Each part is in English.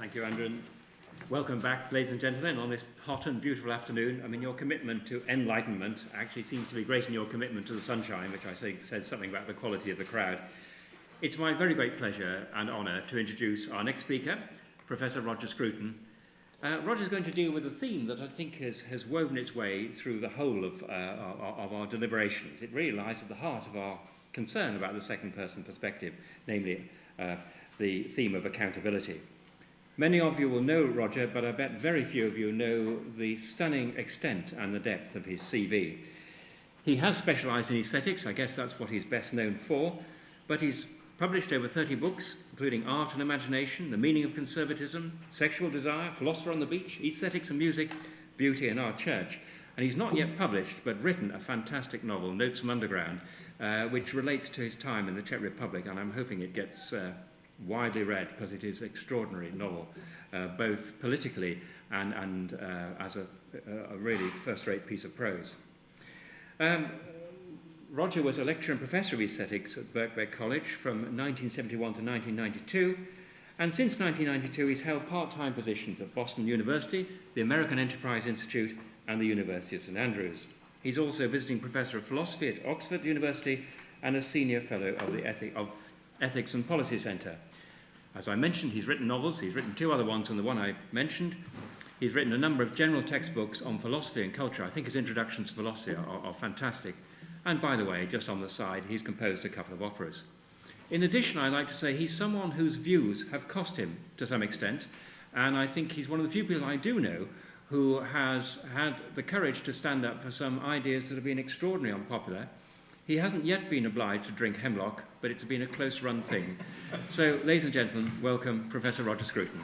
Thank you, Andrew. And welcome back, ladies and gentlemen, on this hot and beautiful afternoon. I mean, your commitment to enlightenment actually seems to be greater than your commitment to the sunshine, which I say says something about the quality of the crowd. It's my very great pleasure and honour to introduce our next speaker, Professor Roger Scruton. Roger's going to deal with a theme that I think has woven its way through the whole of our deliberations. It really lies at the heart of our concern about the second-person perspective, namely the theme of accountability. Many of you will know Roger, but I bet very few of you know the stunning extent and the depth of his CV. He has specialised in aesthetics, I guess that's what he's best known for, but he's published over 30 books, including Art and Imagination, The Meaning of Conservatism, Sexual Desire, Philosopher on the Beach, Aesthetics and Music, Beauty in Our Church. And he's not yet published, but written a fantastic novel, Notes from Underground, which relates to his time in the Czech Republic, and I'm hoping it gets widely read because it is an extraordinary novel, both politically and as a really first-rate piece of prose. Roger was a lecturer and professor of aesthetics at Birkbeck College from 1971 to 1992, and since 1992 he's held part-time positions at Boston University, the American Enterprise Institute, and the University of St Andrews. He's also visiting professor of philosophy at Oxford University and a senior fellow of the Ethics and Policy Centre. As I mentioned, he's written novels. He's written two other ones than the one I mentioned. He's written a number of general textbooks on philosophy and culture. I think his introductions to philosophy are fantastic. And by the way, just on the side, he's composed a couple of operas. In addition, I'd like to say he's someone whose views have cost him to some extent, and I think he's one of the few people I do know who has had the courage to stand up for some ideas that have been extraordinarily unpopular. He hasn't yet been obliged to drink hemlock, but it's been a close-run thing. So, ladies and gentlemen, welcome Professor Roger Scruton.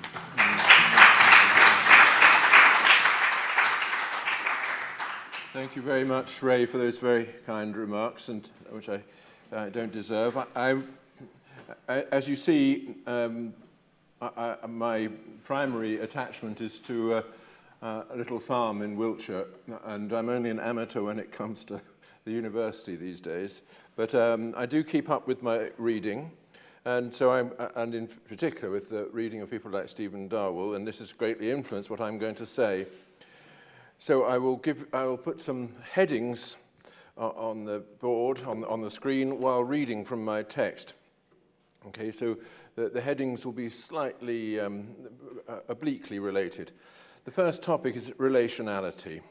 Thank you very much, Ray, for those very kind remarks, and which I don't deserve. As you see, my primary attachment is to a little farm in Wiltshire, and I'm only an amateur when it comes to the university these days. But I do keep up with my reading, and so and in particular with the reading of people like Stephen Darwell, and this has greatly influenced what I'm going to say. So I will put some headings on the board, on the screen, while reading from my text. Okay, so the headings will be slightly obliquely related. The first topic is relationality.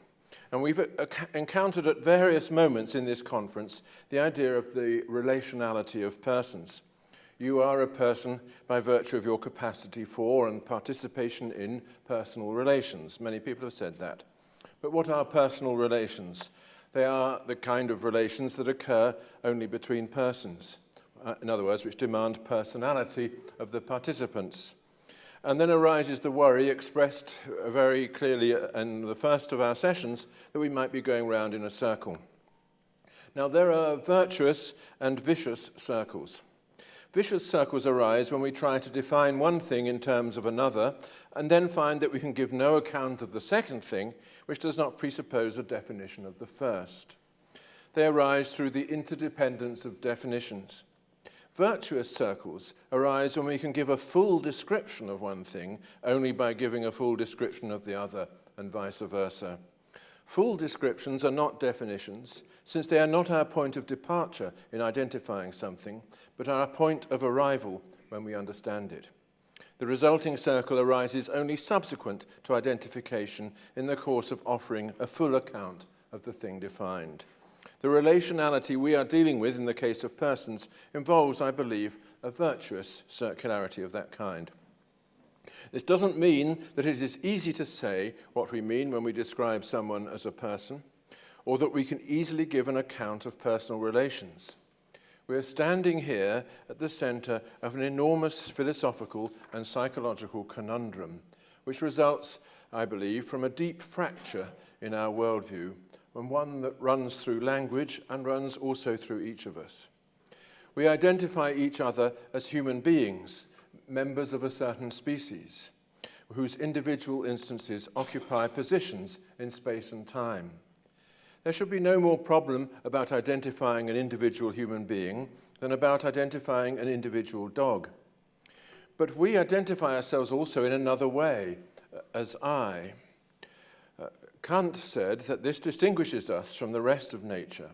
And we've encountered at various moments in this conference the idea of the relationality of persons. You are a person by virtue of your capacity for and participation in personal relations. Many people have said that. But what are personal relations? They are the kind of relations that occur only between persons. In other words, which demand personality of the participants. And then arises the worry expressed very clearly in the first of our sessions that we might be going round in a circle. Now, there are virtuous and vicious circles. Vicious circles arise when we try to define one thing in terms of another and then find that we can give no account of the second thing, which does not presuppose a definition of the first. They arise through the interdependence of definitions. Virtuous circles arise when we can give a full description of one thing only by giving a full description of the other, and vice versa. Full descriptions are not definitions, since they are not our point of departure in identifying something, but our point of arrival when we understand it. The resulting circle arises only subsequent to identification in the course of offering a full account of the thing defined. The relationality we are dealing with in the case of persons involves, I believe, a virtuous circularity of that kind. This doesn't mean that it is easy to say what we mean when we describe someone as a person, or that we can easily give an account of personal relations. We are standing here at the center of an enormous philosophical and psychological conundrum, which results, I believe, from a deep fracture in our worldview, and one that runs through language and runs also through each of us. We identify each other as human beings, members of a certain species, whose individual instances occupy positions in space and time. There should be no more problem about identifying an individual human being than about identifying an individual dog. But we identify ourselves also in another way, as I. Kant said that this distinguishes us from the rest of nature,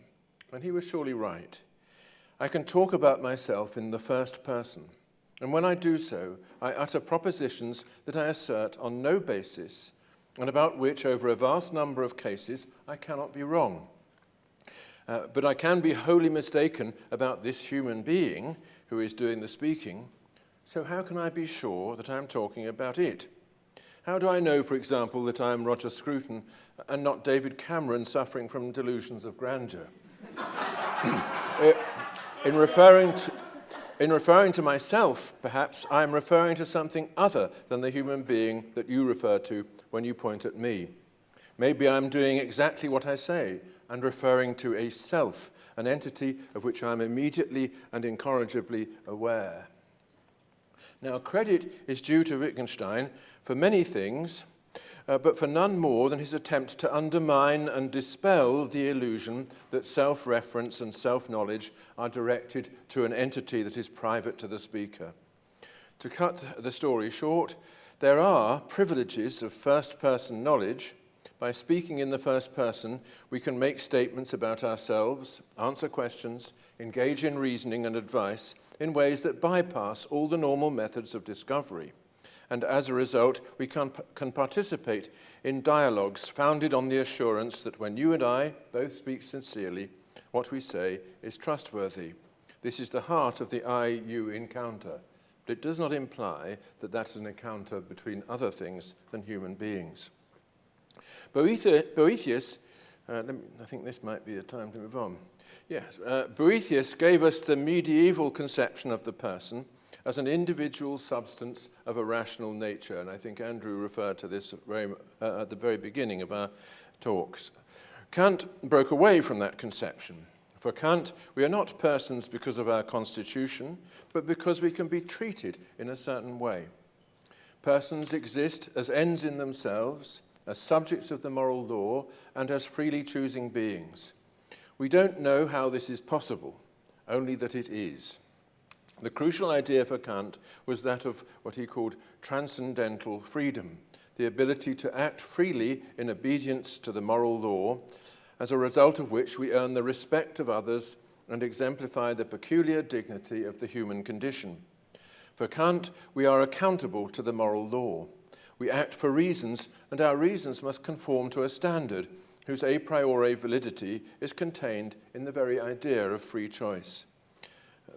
and he was surely right. I can talk about myself in the first person, and when I do so, I utter propositions that I assert on no basis, and about which, over a vast number of cases, I cannot be wrong. But I can be wholly mistaken about this human being who is doing the speaking, so how can I be sure that I'm talking about it? How do I know, for example, that I am Roger Scruton and not David Cameron suffering from delusions of grandeur? In referring to myself, perhaps, I am referring to something other than the human being that you refer to when you point at me. Maybe I'm doing exactly what I say and referring to a self, an entity of which I'm immediately and incorrigibly aware. Now, credit is due to Wittgenstein for many things, but for none more than his attempt to undermine and dispel the illusion that self-reference and self-knowledge are directed to an entity that is private to the speaker. To cut the story short, there are privileges of first-person knowledge. By speaking in the first person, we can make statements about ourselves, answer questions, engage in reasoning and advice in ways that bypass all the normal methods of discovery. And as a result, we can participate in dialogues founded on the assurance that when you and I both speak sincerely, what we say is trustworthy. This is the heart of the I-you encounter, but it does not imply that that's an encounter between other things than human beings. Boethius, I think this might be the time to move on. Yes, Boethius gave us the medieval conception of the person as an individual substance of a rational nature, and I think Andrew referred to this at the very beginning of our talks. Kant broke away from that conception. For Kant, we are not persons because of our constitution, but because we can be treated in a certain way. Persons exist as ends in themselves, as subjects of the moral law, and as freely choosing beings. We don't know how this is possible, only that it is. The crucial idea for Kant was that of what he called transcendental freedom, the ability to act freely in obedience to the moral law, as a result of which we earn the respect of others and exemplify the peculiar dignity of the human condition. For Kant, we are accountable to the moral law. We act for reasons, and our reasons must conform to a standard whose a priori validity is contained in the very idea of free choice.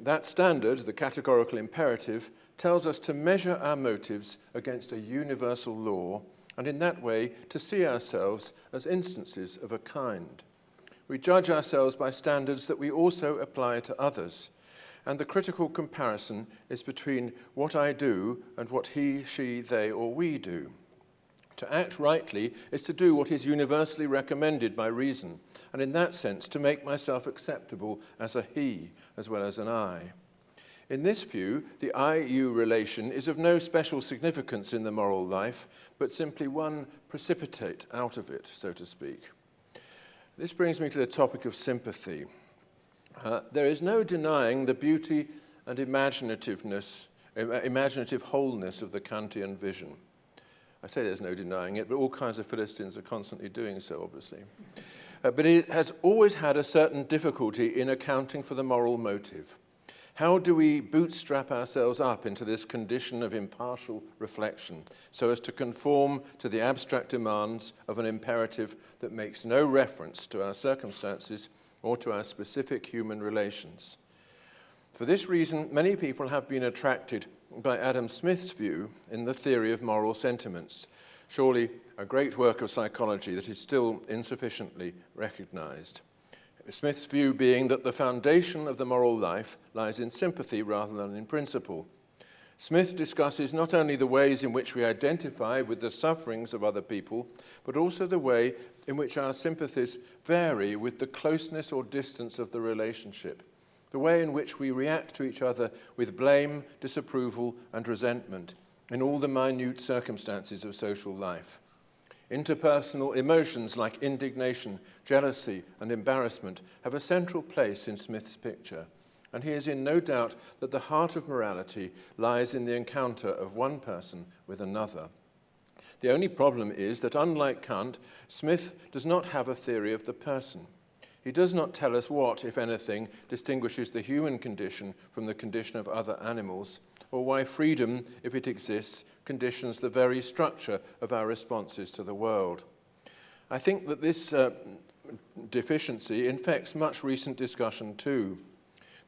That standard, the categorical imperative, tells us to measure our motives against a universal law, and in that way to see ourselves as instances of a kind. We judge ourselves by standards that we also apply to others, and the critical comparison is between what I do and what he, she, they, or we do. To act rightly is to do what is universally recommended by reason, and in that sense to make myself acceptable as a he as well as an I. In this view, the I-you relation is of no special significance in the moral life, but simply one precipitate out of it, so to speak. This brings me to the topic of sympathy. There is no denying the beauty and imaginative wholeness of the Kantian vision. I say there's no denying it, but all kinds of Philistines are constantly doing so, obviously. But it has always had a certain difficulty in accounting for the moral motive. How do we bootstrap ourselves up into this condition of impartial reflection so as to conform to the abstract demands of an imperative that makes no reference to our circumstances or to our specific human relations? For this reason, many people have been attracted by Adam Smith's view in the theory of moral sentiments, surely a great work of psychology that is still insufficiently recognized. Smith's view being that the foundation of the moral life lies in sympathy rather than in principle. Smith discusses not only the ways in which we identify with the sufferings of other people, but also the way in which our sympathies vary with the closeness or distance of the relationship, the way in which we react to each other with blame, disapproval, and resentment in all the minute circumstances of social life. Interpersonal emotions like indignation, jealousy, and embarrassment have a central place in Smith's picture, and he is in no doubt that the heart of morality lies in the encounter of one person with another. The only problem is that, unlike Kant, Smith does not have a theory of the person. He does not tell us what, if anything, distinguishes the human condition from the condition of other animals, or why freedom, if it exists, conditions the very structure of our responses to the world. I think that this deficiency infects much recent discussion too.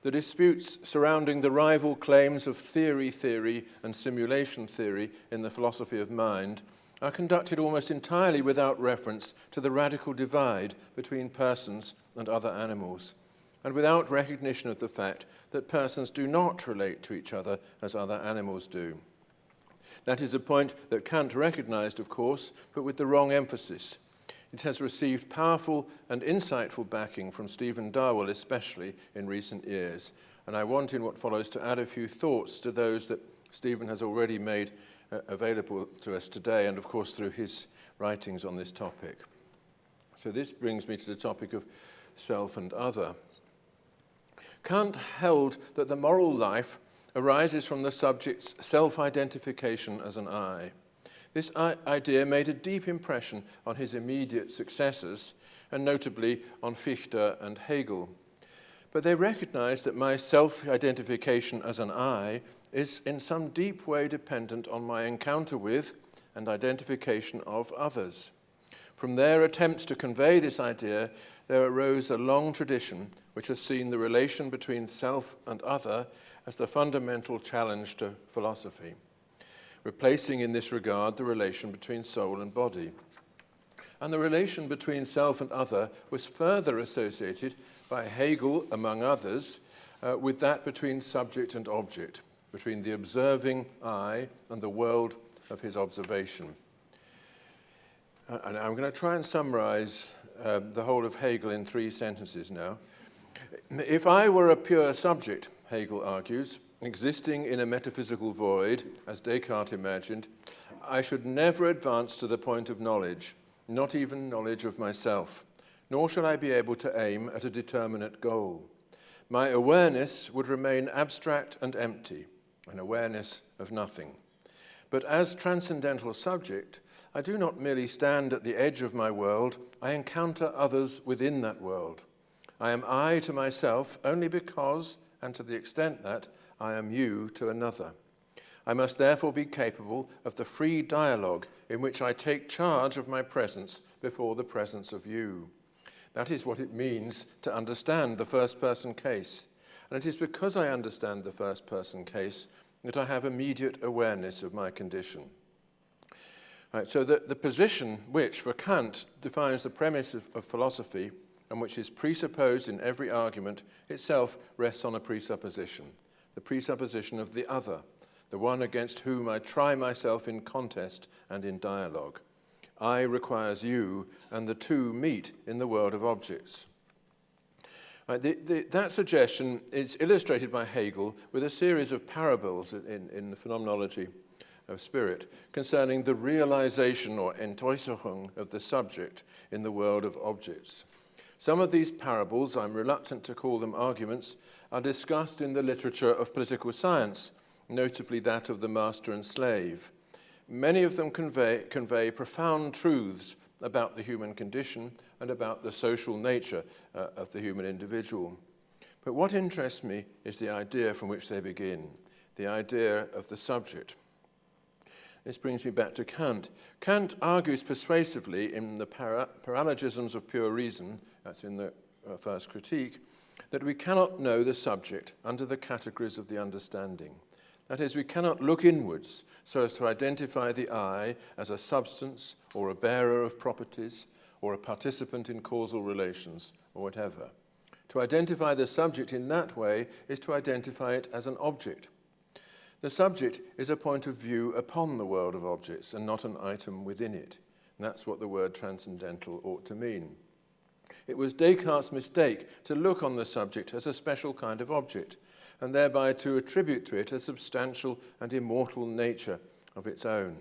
The disputes surrounding the rival claims of theory and simulation theory in the philosophy of mind are conducted almost entirely without reference to the radical divide between persons and other animals, and without recognition of the fact that persons do not relate to each other as other animals do. That is a point that Kant recognized, of course, but with the wrong emphasis. It has received powerful and insightful backing from Stephen Darwell, especially in recent years, and I want in what follows to add a few thoughts to those that Stephen has already made available to us today, and of course through his writings on this topic. So this brings me to the topic of self and other. Kant held that the moral life arises from the subject's self-identification as an I. This idea made a deep impression on his immediate successors, and notably on Fichte and Hegel. But they recognized that my self-identification as an I is in some deep way dependent on my encounter with and identification of others. From their attempts to convey this idea, there arose a long tradition which has seen the relation between self and other as the fundamental challenge to philosophy, replacing in this regard the relation between soul and body. And the relation between self and other was further associated by Hegel, among others, with that between subject and object, between the observing I and the world of his observation. And I'm going to try and summarize the whole of Hegel in 3 sentences now. If I were a pure subject, Hegel argues, existing in a metaphysical void, as Descartes imagined, I should never advance to the point of knowledge, not even knowledge of myself, nor should I be able to aim at a determinate goal. My awareness would remain abstract and empty, an awareness of nothing. But as transcendental subject, I do not merely stand at the edge of my world, I encounter others within that world. I am I to myself only because, and to the extent that, I am you to another. I must therefore be capable of the free dialogue in which I take charge of my presence before the presence of you. That is what it means to understand the first-person case. And it is because I understand the first-person case that I have immediate awareness of my condition. Right, so the position which, for Kant, defines the premise of philosophy and which is presupposed in every argument itself rests on a presupposition, the presupposition of the other, the one against whom I try myself in contest and in dialogue. I requires you, and the two meet in the world of objects. Right, that suggestion is illustrated by Hegel with a series of parables in the phenomenology of spirit concerning the realization or Entäußerung of the subject in the world of objects. Some of these parables, I'm reluctant to call them arguments, are discussed in the literature of political science, notably that of the master and slave. Many of them convey profound truths about the human condition and about the social nature of the human individual. But what interests me is the idea from which they begin, the idea of the subject. This brings me back to Kant. Kant argues persuasively in the Paralogisms of Pure Reason, that's in the first critique, that we cannot know the subject under the categories of the understanding. That is, we cannot look inwards so as to identify the I as a substance or a bearer of properties or a participant in causal relations or whatever. To identify the subject in that way is to identify it as an object. The subject is a point of view upon the world of objects and not an item within it. And that's what the word transcendental ought to mean. It was Descartes' mistake to look on the subject as a special kind of object and thereby to attribute to it a substantial and immortal nature of its own.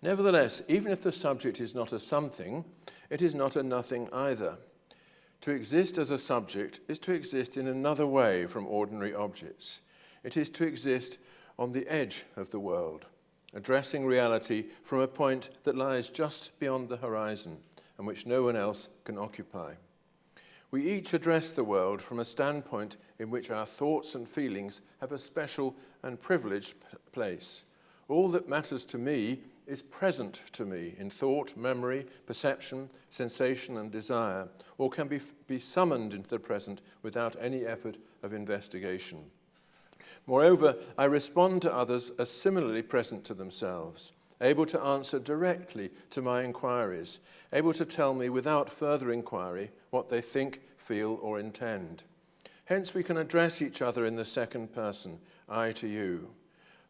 Nevertheless, even if the subject is not a something, it is not a nothing either. To exist as a subject is to exist in another way from ordinary objects. It is to exist on the edge of the world, addressing reality from a point that lies just beyond the horizon and which no one else can occupy. We each address the world from a standpoint in which our thoughts and feelings have a special and privileged place. All that matters to me is present to me in thought, memory, perception, sensation, and desire, or can be summoned into the present without any effort of investigation. Moreover, I respond to others as similarly present to themselves, able to answer directly to my inquiries, able to tell me without further inquiry what they think, feel, or intend. Hence, we can address each other in the second person, I to you.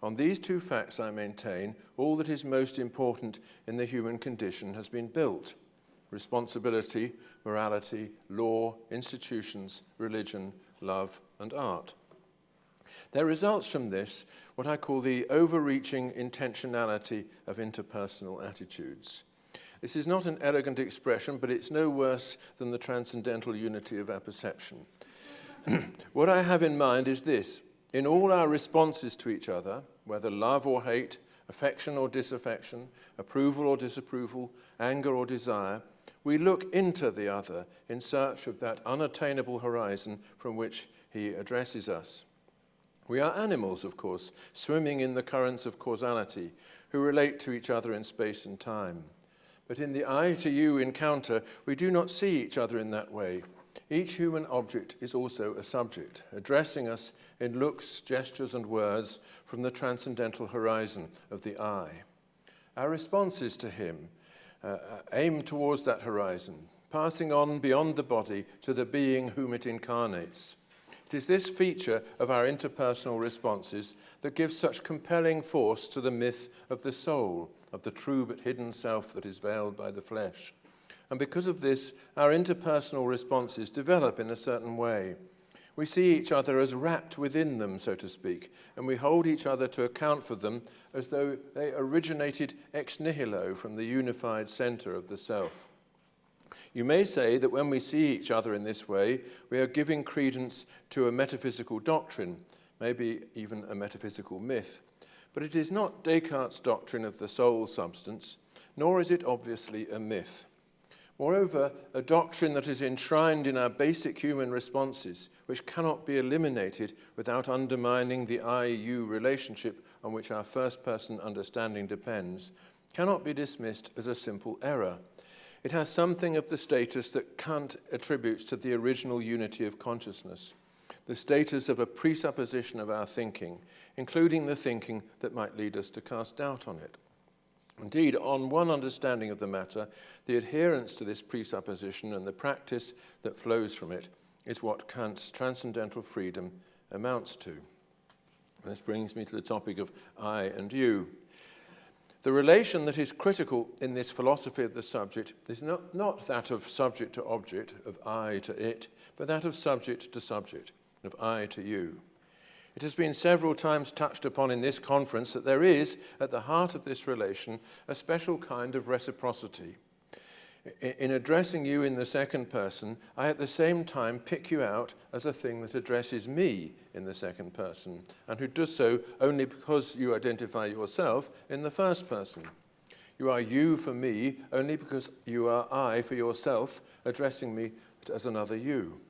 On these two facts, I maintain, all that is most important in the human condition has been built: responsibility, morality, law, institutions, religion, love, and art. There results from this what I call the overreaching intentionality of interpersonal attitudes. This is not an elegant expression, but it's no worse than the transcendental unity of our perception. What I have in mind is this: in all our responses to each other, whether love or hate, affection or disaffection, approval or disapproval, anger or desire, we look into the other in search of that unattainable horizon from which he addresses us. We are animals, of course, swimming in the currents of causality, who relate to each other in space and time. But in the I to you encounter, we do not see each other in that way. Each human object is also a subject, addressing us in looks, gestures, and words from the transcendental horizon of the I. Our responses to him aim towards that horizon, passing on beyond the body to the being whom it incarnates. It is this feature of our interpersonal responses that gives such compelling force to the myth of the soul, of the true but hidden self that is veiled by the flesh. And because of this, our interpersonal responses develop in a certain way. We see each other as wrapped within them, so to speak, and we hold each other to account for them as though they originated ex nihilo from the unified center of the self. You may say that when we see each other in this way, we are giving credence to a metaphysical doctrine, maybe even a metaphysical myth. But it is not Descartes' doctrine of the soul substance, nor is it obviously a myth. Moreover, a doctrine that is enshrined in our basic human responses, which cannot be eliminated without undermining the I-you relationship on which our first-person understanding depends, cannot be dismissed as a simple error. It has something of the status that Kant attributes to the original unity of consciousness, the status of a presupposition of our thinking, including the thinking that might lead us to cast doubt on it. Indeed, on one understanding of the matter, the adherence to this presupposition and the practice that flows from it is what Kant's transcendental freedom amounts to. This brings me to the topic of I and you. The relation that is critical in this philosophy of the subject is not that of subject to object, of I to it, but that of subject to subject, of I to you. It has been several times touched upon in this conference that there is, at the heart of this relation, a special kind of reciprocity. In addressing you in the second person, I at the same time pick you out as a thing that addresses me in the second person, and who does so only because you identify yourself in the first person. You are you for me only because you are I for yourself, addressing me as another you.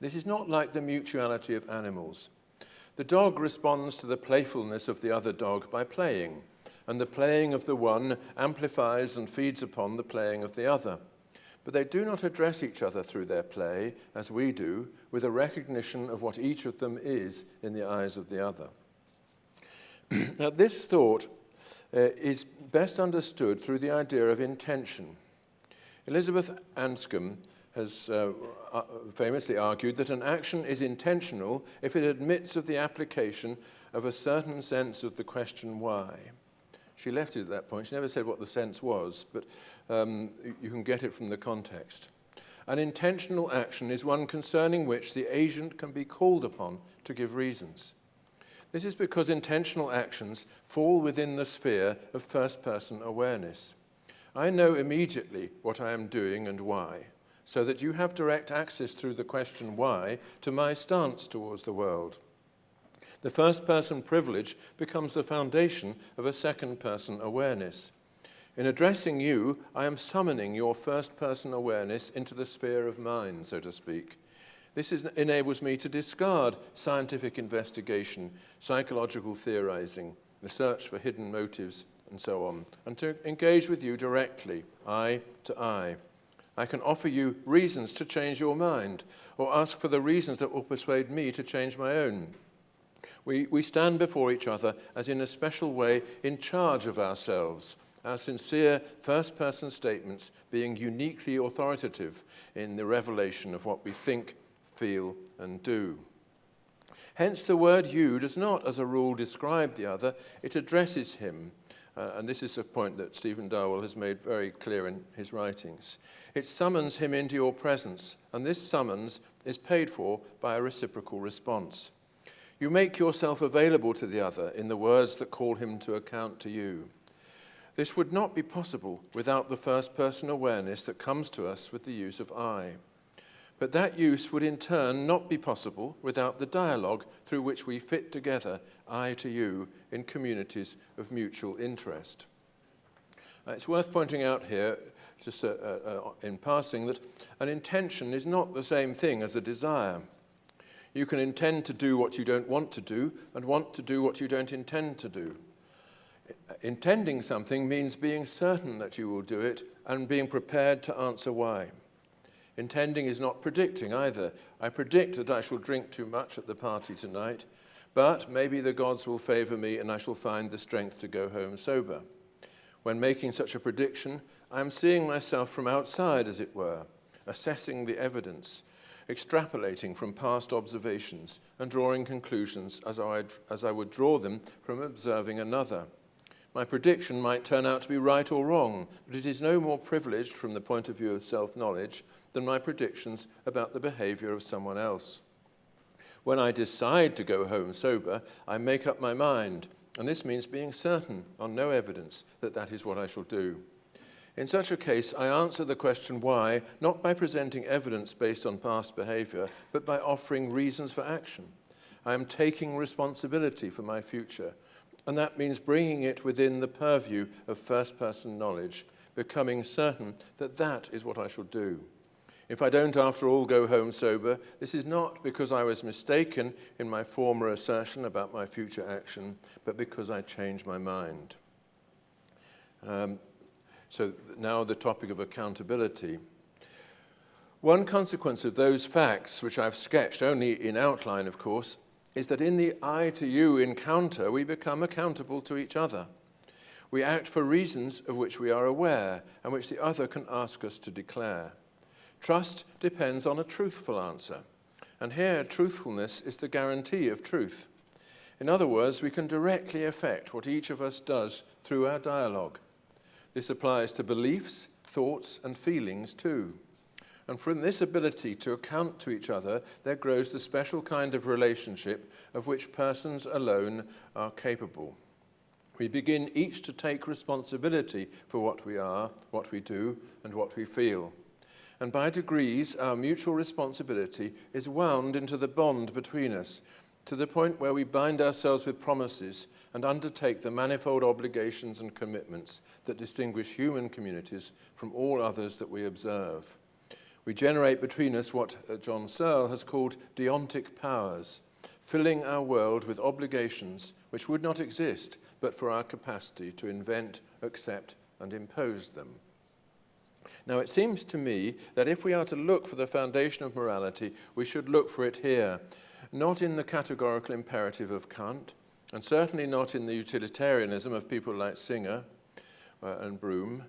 This is not like the mutuality of animals. The dog responds to the playfulness of the other dog by playing, and the playing of the one amplifies and feeds upon the playing of the other. But they do not address each other through their play, as we do, with a recognition of what each of them is in the eyes of the other. Now, this thought is best understood through the idea of intention. Elizabeth Anscombe has famously argued that an action is intentional if it admits of the application of a certain sense of the question why. She left it at that point. She never said what the sense was, but you can get it from the context. An intentional action is one concerning which the agent can be called upon to give reasons. This is because intentional actions fall within the sphere of first-person awareness. I know immediately what I am doing and why. so that you have direct access through the question why to my stance towards the world. The first-person privilege becomes the foundation of a second-person awareness. In addressing you, I am summoning your first-person awareness into the sphere of mine, so to speak. This enables me to discard scientific investigation, psychological theorizing, the search for hidden motives, and so on, and to engage with you directly, eye to eye. I can offer you reasons to change your mind, or ask for the reasons that will persuade me to change my own. We stand before each other as in a special way in charge of ourselves, our sincere first-person statements being uniquely authoritative in the revelation of what we think, feel, and do. Hence, the word you does not, as a rule, describe the other, it addresses him. And this is a point that Stephen Darwell has made very clear in his writings. It summons him into your presence, and this summons is paid for by a reciprocal response. You make yourself available to the other in the words that call him to account to you. This would not be possible without the first-person awareness that comes to us with the use of I. But that use would in turn not be possible without the dialogue through which we fit together, I to you, in communities of mutual interest. It's worth pointing out here, just in passing, that an intention is not the same thing as a desire. You can intend to do what you don't want to do and want to do what you don't intend to do. Intending something means being certain that you will do it and being prepared to answer why. Intending is not predicting either. I predict that I shall drink too much at the party tonight, but maybe the gods will favor me and I shall find the strength to go home sober. When making such a prediction, I am seeing myself from outside, as it were, assessing the evidence, extrapolating from past observations and drawing conclusions as I would draw them from observing another. My prediction might turn out to be right or wrong, but it is no more privileged from the point of view of self-knowledge than my predictions about the behavior of someone else. When I decide to go home sober, I make up my mind, and this means being certain on no evidence that that is what I shall do. In such a case, I answer the question why, not by presenting evidence based on past behavior, but by offering reasons for action. I am taking responsibility for my future, and that means bringing it within the purview of first-person knowledge, becoming certain that that is what I shall do. If I don't, after all, go home sober, this is not because I was mistaken in my former assertion about my future action, but because I changed my mind. So now the topic of accountability. One consequence of those facts, which I've sketched only in outline, of course, is that in the I to you encounter, we become accountable to each other. We act for reasons of which we are aware and which the other can ask us to declare. Trust depends on a truthful answer, and here truthfulness is the guarantee of truth. In other words, we can directly affect what each of us does through our dialogue. This applies to beliefs, thoughts, and feelings too. And from this ability to account to each other, there grows the special kind of relationship of which persons alone are capable. We begin each to take responsibility for what we are, what we do, and what we feel. And by degrees, our mutual responsibility is wound into the bond between us, to the point where we bind ourselves with promises and undertake the manifold obligations and commitments that distinguish human communities from all others that we observe. We generate between us what John Searle has called deontic powers, filling our world with obligations which would not exist but for our capacity to invent, accept, and impose them. Now, it seems to me that if we are to look for the foundation of morality, we should look for it here, not in the categorical imperative of Kant, and certainly not in the utilitarianism of people like Singer and Broome.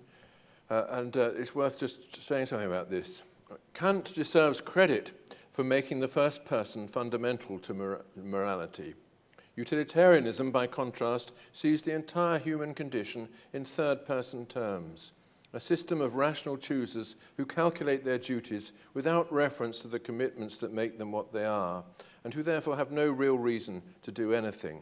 It's worth just saying something about this. Kant deserves credit for making the first person fundamental to morality. Utilitarianism, by contrast, sees the entire human condition in third-person terms, a system of rational choosers who calculate their duties without reference to the commitments that make them what they are, and who therefore have no real reason to do anything.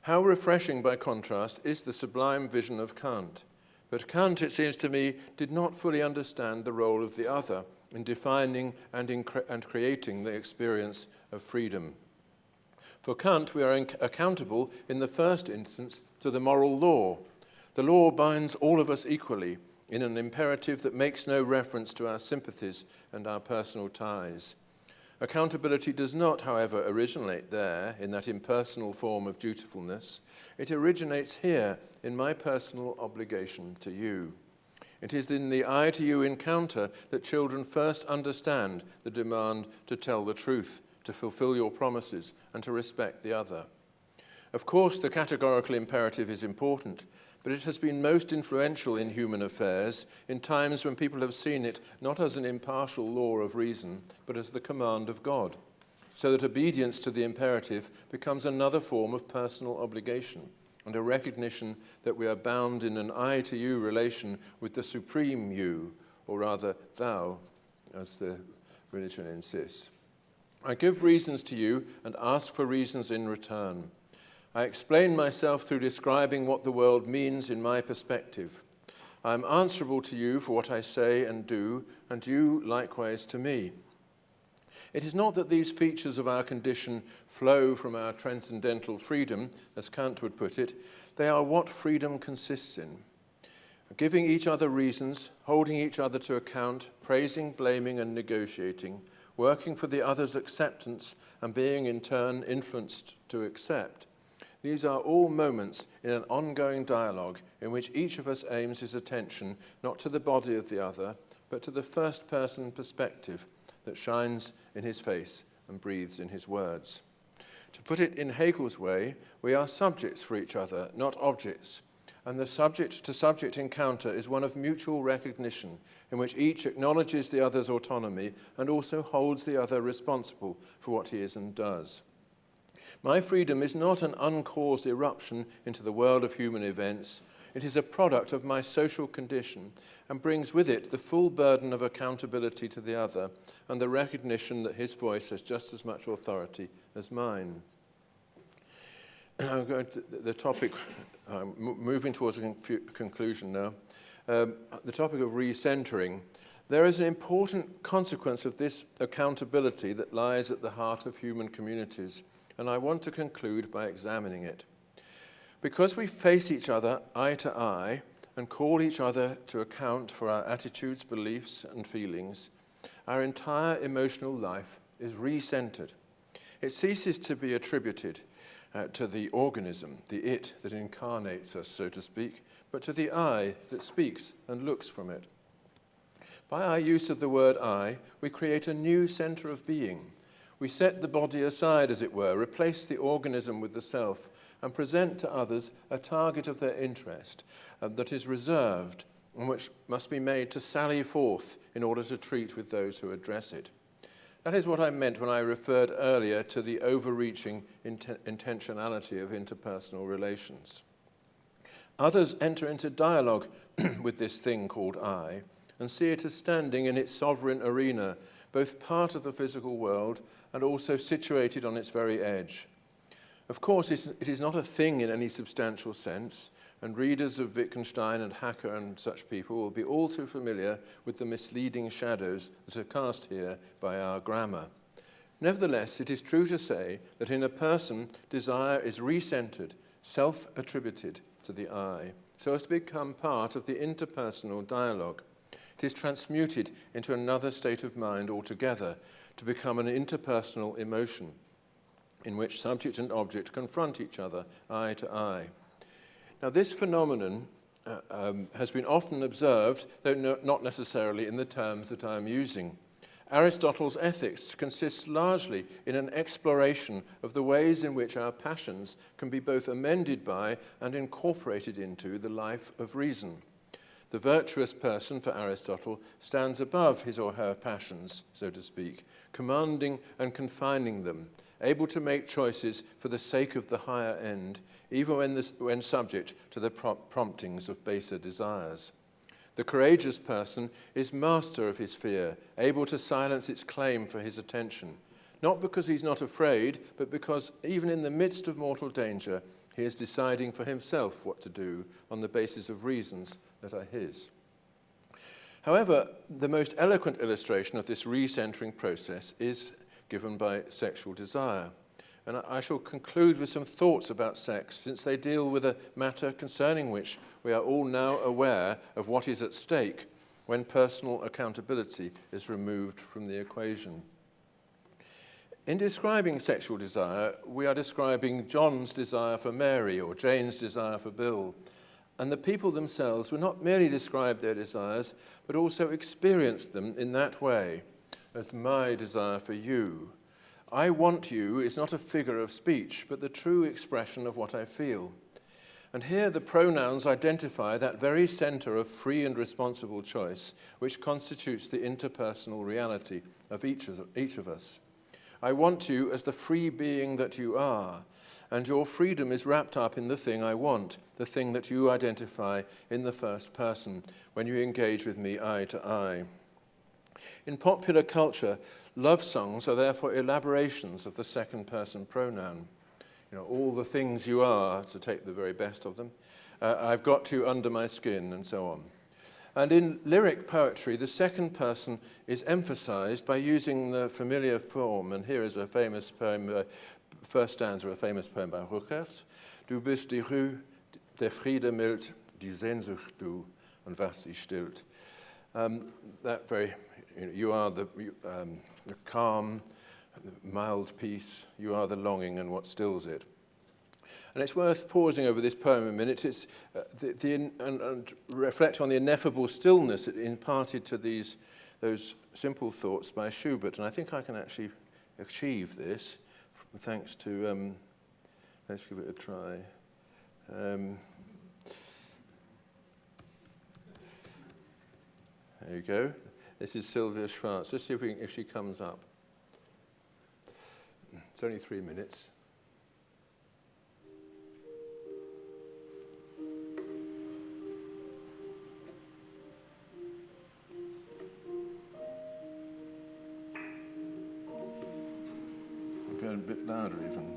How refreshing, by contrast, is the sublime vision of Kant. But Kant, it seems to me, did not fully understand the role of the other in defining and creating the experience of freedom. For Kant, we are accountable in the first instance to the moral law. The law binds all of us equally in an imperative that makes no reference to our sympathies and our personal ties. Accountability does not, however, originate there in that impersonal form of dutifulness. It originates here in my personal obligation to you. It is in the I-to-you encounter that children first understand the demand to tell the truth, to fulfill your promises, and to respect the other. Of course, the categorical imperative is important, but it has been most influential in human affairs in times when people have seen it not as an impartial law of reason, but as the command of God, so that obedience to the imperative becomes another form of personal obligation and a recognition that we are bound in an I-to-you relation with the supreme you, or rather thou, as the religion insists. I give reasons to you and ask for reasons in return. I explain myself through describing what the world means in my perspective. I am answerable to you for what I say and do, and you likewise to me. It is not that these features of our condition flow from our transcendental freedom, as Kant would put it. They are what freedom consists in. Giving each other reasons, holding each other to account, praising, blaming, and negotiating, working for the other's acceptance, and being in turn influenced to accept. These are all moments in an ongoing dialogue in which each of us aims his attention not to the body of the other, but to the first-person perspective that shines in his face and breathes in his words. To put it in Hegel's way, we are subjects for each other, not objects, and the subject-to-subject encounter is one of mutual recognition in which each acknowledges the other's autonomy and also holds the other responsible for what he is and does. My freedom is not an uncaused eruption into the world of human events. It is a product of my social condition and brings with it the full burden of accountability to the other and the recognition that his voice has just as much authority as mine. I'm going to the topic, moving towards a conclusion now, the topic of recentering. There is an important consequence of this accountability that lies at the heart of human communities, and I want to conclude by examining it. Because we face each other eye to eye and call each other to account for our attitudes, beliefs, and feelings, our entire emotional life is recentered. It ceases to be attributed to the organism, the it that incarnates us, so to speak, but to the I that speaks and looks from it. By our use of the word I, we create a new center of being. We set the body aside, as it were, replace the organism with the self, and present to others a target of their interest that is reserved and which must be made to sally forth in order to treat with those who address it. That is what I meant when I referred earlier to the overreaching intentionality of interpersonal relations. Others enter into dialogue with this thing called I and see it as standing in its sovereign arena, both part of the physical world and also situated on its very edge. Of course, it is not a thing in any substantial sense, and readers of Wittgenstein and Hacker and such people will be all too familiar with the misleading shadows that are cast here by our grammar. Nevertheless, it is true to say that in a person, desire is recentered, self-attributed to the I, so as to become part of the interpersonal dialogue. It is transmuted into another state of mind altogether, to become an interpersonal emotion in which subject and object confront each other eye to eye. Now, this phenomenon has been often observed, though not necessarily in the terms that I'm using. Aristotle's ethics consists largely in an exploration of the ways in which our passions can be both amended by and incorporated into the life of reason. The virtuous person, for Aristotle, stands above his or her passions, so to speak, commanding and confining them, able to make choices for the sake of the higher end, even when subject to the promptings of baser desires. The courageous person is master of his fear, able to silence its claim for his attention, not because he's not afraid, but because even in the midst of mortal danger, he is deciding for himself what to do on the basis of reasons that are his. However, the most eloquent illustration of this recentering process is given by sexual desire. And I shall conclude with some thoughts about sex, since they deal with a matter concerning which we are all now aware of what is at stake when personal accountability is removed from the equation. In describing sexual desire, we are describing John's desire for Mary or Jane's desire for Bill. And the people themselves will not merely describe their desires, but also experience them in that way, as my desire for you. I want you is not a figure of speech, but the true expression of what I feel. And here the pronouns identify that very center of free and responsible choice, which constitutes the interpersonal reality of each of us. I want you as the free being that you are, and your freedom is wrapped up in the thing I want, the thing that you identify in the first person, when you engage with me eye to eye. In popular culture, love songs are therefore elaborations of the second person pronoun. You know, all the things you are, to take the very best of them. I've got you under my skin, and so on. And in lyric poetry, the second person is emphasized by using the familiar form. And here is a famous poem, first stanza of a famous poem by Ruckert. Du bist die Ruhe, der Friede mild, die Sehnsucht du, und was sie stillt. That very, you are the calm, the mild peace. You are the longing and what stills it. And it's worth pausing over this poem a minute. It's, and reflect on the ineffable stillness that imparted to those simple thoughts by Schubert. And I think I can actually achieve this, thanks to, let's give it a try. There you go. This is Sylvia Schwartz. Let's see if she comes up. It's only 3 minutes. A bit louder even.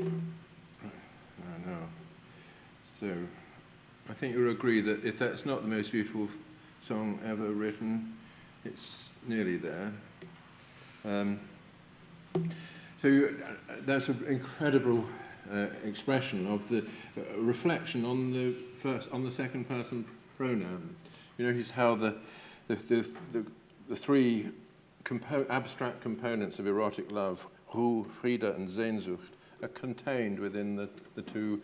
I know. So, I think you'll agree that if that's not the most beautiful song ever written, it's nearly there. That's an incredible expression of the reflection on the second person pronoun. You notice how the three abstract components of erotic love, Ruhe, Friede, and Sehnsucht, are contained within the two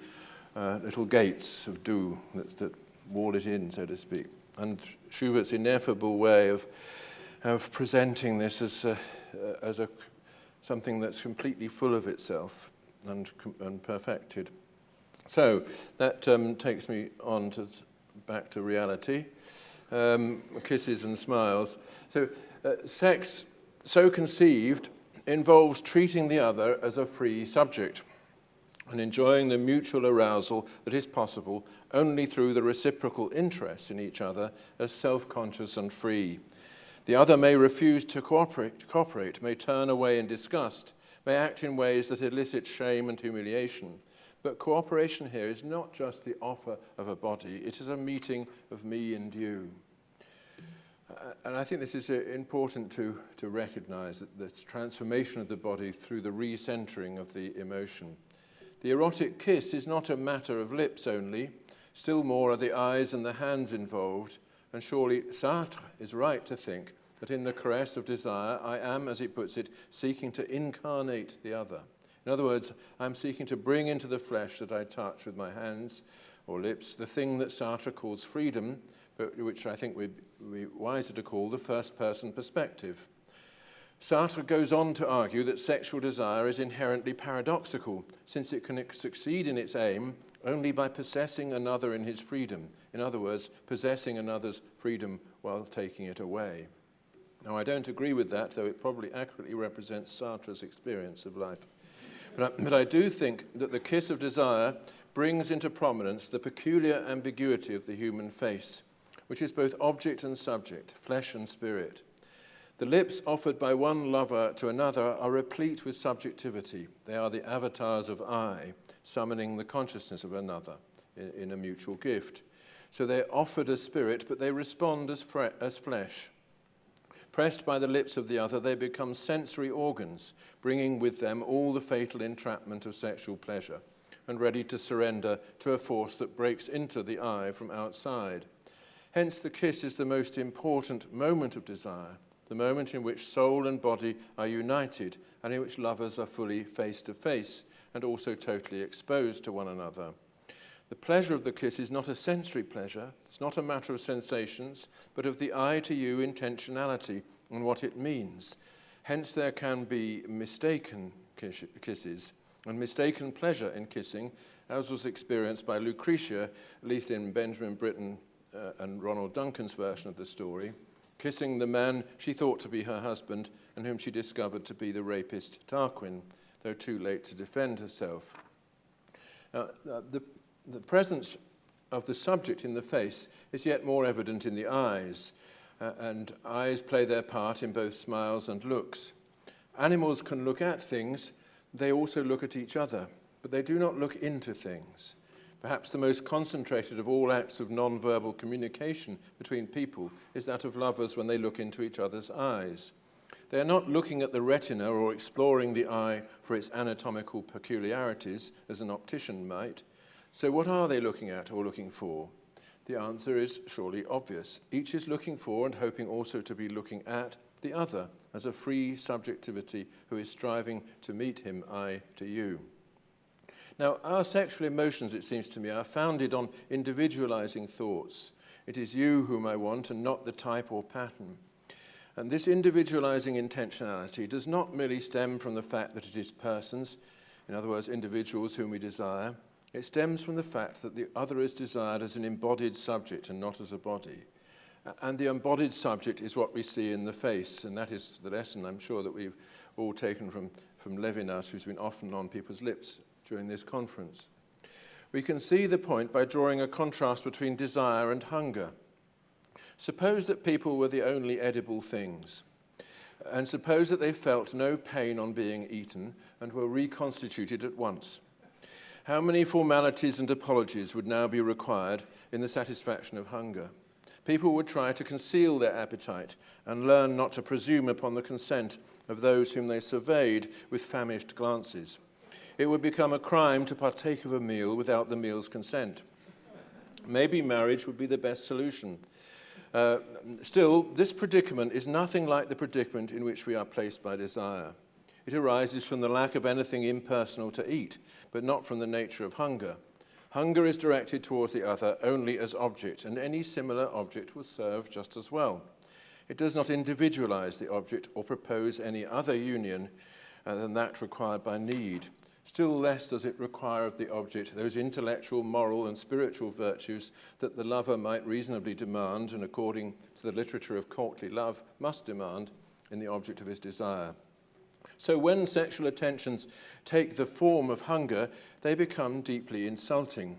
little gates of Du that wall it in, so to speak. And Schubert's ineffable way of presenting this as something that's completely full of itself and perfected. So that takes me on back to reality. Kisses and smiles. So sex, so conceived, involves treating the other as a free subject and enjoying the mutual arousal that is possible only through the reciprocal interest in each other as self-conscious and free. The other may refuse to cooperate, may turn away in disgust, may act in ways that elicit shame and humiliation. But cooperation here is not just the offer of a body, it is a meeting of me and you. And I think this is important to recognize that this transformation of the body through the recentering of the emotion. The erotic kiss is not a matter of lips only, still more are the eyes and the hands involved, and surely Sartre is right to think that in the caress of desire, I am, as he puts it, seeking to incarnate the other. In other words, I'm seeking to bring into the flesh that I touch with my hands or lips the thing that Sartre calls freedom, but which I think would be wiser to call the first-person perspective. Sartre goes on to argue that sexual desire is inherently paradoxical, since it can succeed in its aim only by possessing another in his freedom. In other words, possessing another's freedom while taking it away. Now, I don't agree with that, though it probably accurately represents Sartre's experience of life. But I do think that the kiss of desire brings into prominence the peculiar ambiguity of the human face, which is both object and subject, flesh and spirit. The lips offered by one lover to another are replete with subjectivity. They are the avatars of I, summoning the consciousness of another in a mutual gift. So they're offered as spirit, but they respond as flesh. Pressed by the lips of the other, they become sensory organs, bringing with them all the fatal entrapment of sexual pleasure, and ready to surrender to a force that breaks into the I from outside. Hence, the kiss is the most important moment of desire, the moment in which soul and body are united, and in which lovers are fully face-to-face, and also totally exposed to one another. The pleasure of the kiss is not a sensory pleasure, it's not a matter of sensations, but of the I to you intentionality and what it means. Hence there can be mistaken kisses and mistaken pleasure in kissing, as was experienced by Lucretia, at least in Benjamin Britten and Ronald Duncan's version of the story, kissing the man she thought to be her husband and whom she discovered to be the rapist Tarquin, though too late to defend herself. Now, the presence of the subject in the face is yet more evident in the eyes, and eyes play their part in both smiles and looks. Animals can look at things, they also look at each other, but they do not look into things. Perhaps the most concentrated of all acts of non-verbal communication between people is that of lovers when they look into each other's eyes. They are not looking at the retina or exploring the eye for its anatomical peculiarities, as an optician might. So what are they looking at or looking for? The answer is surely obvious. Each is looking for and hoping also to be looking at the other as a free subjectivity who is striving to meet him, I to you. Now, our sexual emotions, it seems to me, are founded on individualizing thoughts. It is you whom I want and not the type or pattern. And this individualizing intentionality does not merely stem from the fact that it is persons, in other words, individuals whom we desire. It stems from the fact that the other is desired as an embodied subject and not as a body. And the embodied subject is what we see in the face, and that is the lesson I'm sure that we've all taken from Levinas, who's been often on people's lips during this conference. We can see the point by drawing a contrast between desire and hunger. Suppose that people were the only edible things, and suppose that they felt no pain on being eaten and were reconstituted at once. How many formalities and apologies would now be required in the satisfaction of hunger? People would try to conceal their appetite and learn not to presume upon the consent of those whom they surveyed with famished glances. It would become a crime to partake of a meal without the meal's consent. Maybe marriage would be the best solution. Still, this predicament is nothing like the predicament in which we are placed by desire. It arises from the lack of anything impersonal to eat, but not from the nature of hunger. Hunger is directed towards the other only as object, and any similar object will serve just as well. It does not individualize the object or propose any other union than that required by need. Still less does it require of the object those intellectual, moral, and spiritual virtues that the lover might reasonably demand, and according to the literature of courtly love, must demand in the object of his desire. So when sexual attentions take the form of hunger, they become deeply insulting.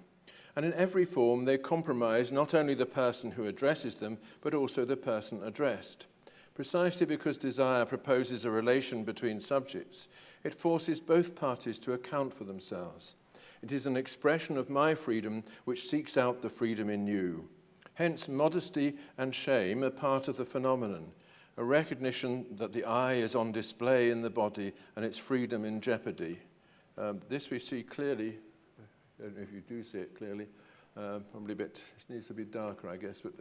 And in every form, they compromise not only the person who addresses them, but also the person addressed. Precisely because desire proposes a relation between subjects, it forces both parties to account for themselves. It is an expression of my freedom which seeks out the freedom in you. Hence, modesty and shame are part of the phenomenon, a recognition that the I is on display in the body and its freedom in jeopardy. This we see clearly. I don't know if you do see it clearly. Probably a bit, it needs to be darker, I guess. But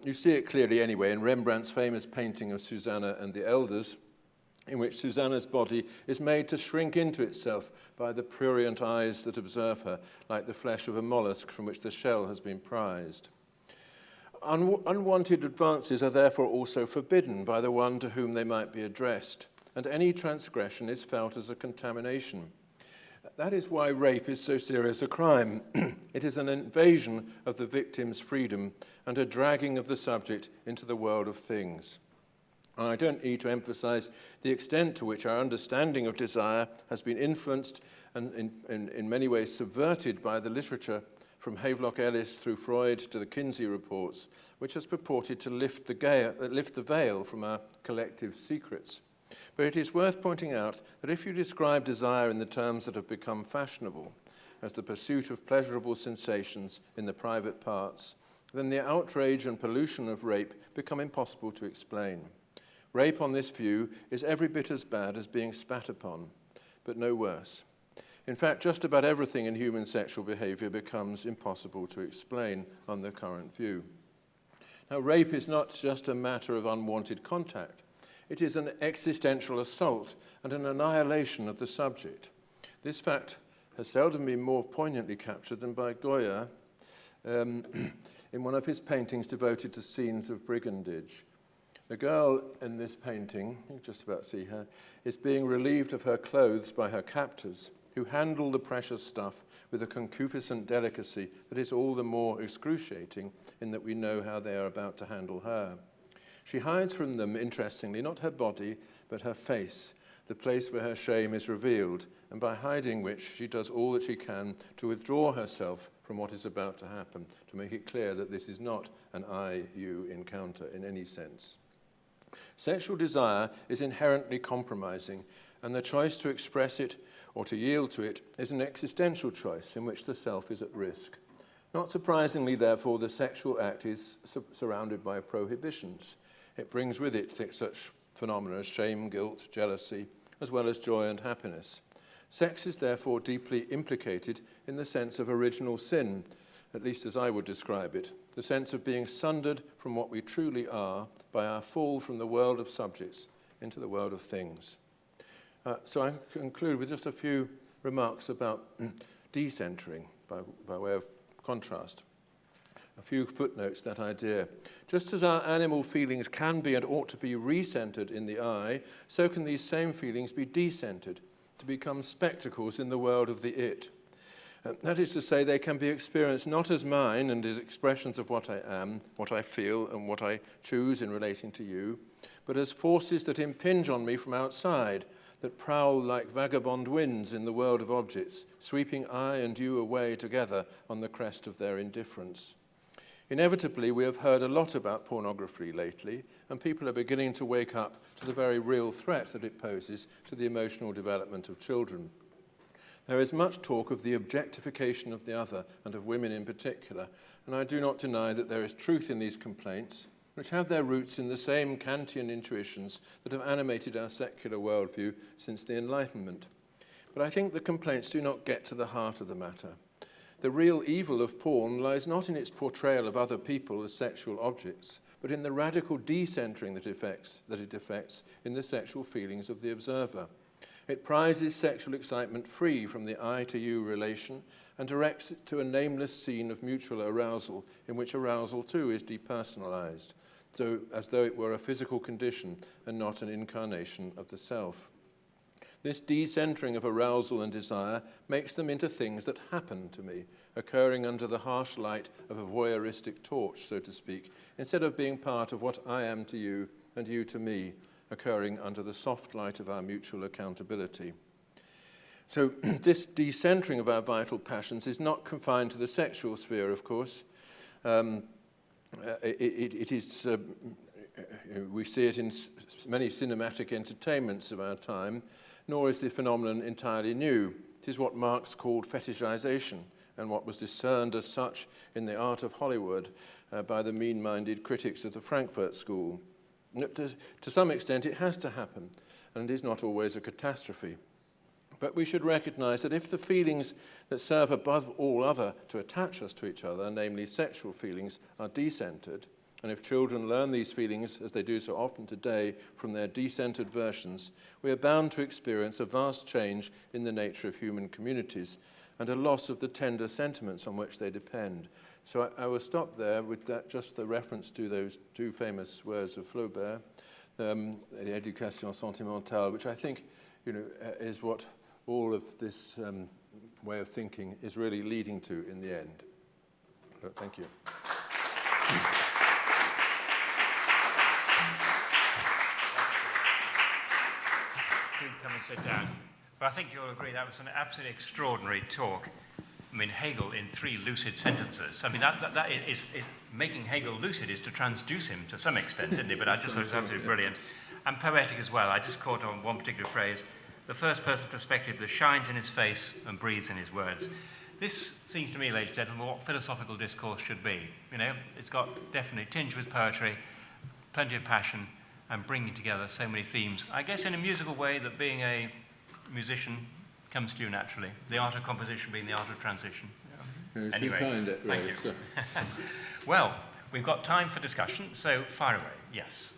you see it clearly anyway in Rembrandt's famous painting of Susanna and the Elders, in which Susanna's body is made to shrink into itself by the prurient eyes that observe her, like the flesh of a mollusk from which the shell has been prized. Unwanted advances are therefore also forbidden by the one to whom they might be addressed, and any transgression is felt as a contamination. That is why rape is so serious a crime. It is an invasion of the victim's freedom and a dragging of the subject into the world of things. And I don't need to emphasize the extent to which our understanding of desire has been influenced and in many ways subverted by the literature from Havelock Ellis through Freud to the Kinsey reports, which has purported to lift the veil from our collective secrets. But it is worth pointing out that if you describe desire in the terms that have become fashionable, as the pursuit of pleasurable sensations in the private parts, then the outrage and pollution of rape become impossible to explain. Rape on this view is every bit as bad as being spat upon, but no worse. In fact, just about everything in human sexual behavior becomes impossible to explain on the current view. Now, rape is not just a matter of unwanted contact. It is an existential assault and an annihilation of the subject. This fact has seldom been more poignantly captured than by Goya in one of his paintings devoted to scenes of brigandage. The girl in this painting, you can just about see her, is being relieved of her clothes by her captors, who handle the precious stuff with a concupiscent delicacy that is all the more excruciating in that we know how they are about to handle her. She hides from them, interestingly, not her body, but her face, the place where her shame is revealed, and by hiding which she does all that she can to withdraw herself from what is about to happen, to make it clear that this is not an I-you encounter in any sense. Sexual desire is inherently compromising, and the choice to express it or to yield to it is an existential choice in which the self is at risk. Not surprisingly, therefore, the sexual act is surrounded by prohibitions. It brings with it such phenomena as shame, guilt, jealousy, as well as joy and happiness. Sex is therefore deeply implicated in the sense of original sin, at least as I would describe it, the sense of being sundered from what we truly are by our fall from the world of subjects into the world of things. So I conclude with just a few remarks about decentering by way of contrast. A few footnotes, that idea. Just as our animal feelings can be and ought to be recentered in the I, so can these same feelings be decentered to become spectacles in the world of the it. That is to say, they can be experienced not as mine and as expressions of what I am, what I feel, and what I choose in relating to you, but as forces that impinge on me from outside, that prowl like vagabond winds in the world of objects, sweeping I and you away together on the crest of their indifference. Inevitably, we have heard a lot about pornography lately, and people are beginning to wake up to the very real threat that it poses to the emotional development of children. There is much talk of the objectification of the other, and of women in particular, and I do not deny that there is truth in these complaints, which have their roots in the same Kantian intuitions that have animated our secular worldview since the Enlightenment. But I think the complaints do not get to the heart of the matter. The real evil of porn lies not in its portrayal of other people as sexual objects, but in the radical decentering that it effects in the sexual feelings of the observer. It prizes sexual excitement free from the I-to-you relation and directs it to a nameless scene of mutual arousal in which arousal too is depersonalized, so as though it were a physical condition and not an incarnation of the self. This decentering of arousal and desire makes them into things that happen to me, occurring under the harsh light of a voyeuristic torch, so to speak, instead of being part of what I am to you and you to me, occurring under the soft light of our mutual accountability. So this decentering of our vital passions is not confined to the sexual sphere, of course. It is, we see it in many cinematic entertainments of our time, nor is the phenomenon entirely new. It is what Marx called fetishization, and what was discerned as such in the art of Hollywood by the mean-minded critics of the Frankfurt School. To some extent, it has to happen, and is not always a catastrophe. But we should recognize that if the feelings that serve above all other to attach us to each other, namely sexual feelings, are decentered, and if children learn these feelings, as they do so often today, from their decentered versions, we are bound to experience a vast change in the nature of human communities and a loss of the tender sentiments on which they depend. So I will stop there with that, just the reference to those two famous words of Flaubert, the Éducation sentimentale, which I think, is what all of this way of thinking is really leading to in the end. So, thank you. Do come and sit down. But I think you'll agree that was an absolutely extraordinary talk. I mean, Hegel in 3 lucid sentences. I mean, that is making Hegel lucid is to transduce him to some extent, isn't it? But I just thought it was absolutely brilliant. And poetic as well. I just caught on one particular phrase, the first-person perspective that shines in his face and breathes in his words. This seems to me, ladies and gentlemen, what philosophical discourse should be. It's got definitely tinged with poetry, plenty of passion, and bringing together so many themes. I guess in a musical way that being a musician comes to you naturally. The art of composition being the art of transition. Yeah. Anyway, thank you. So. Well, we've got time for discussion, so fire away. Yes.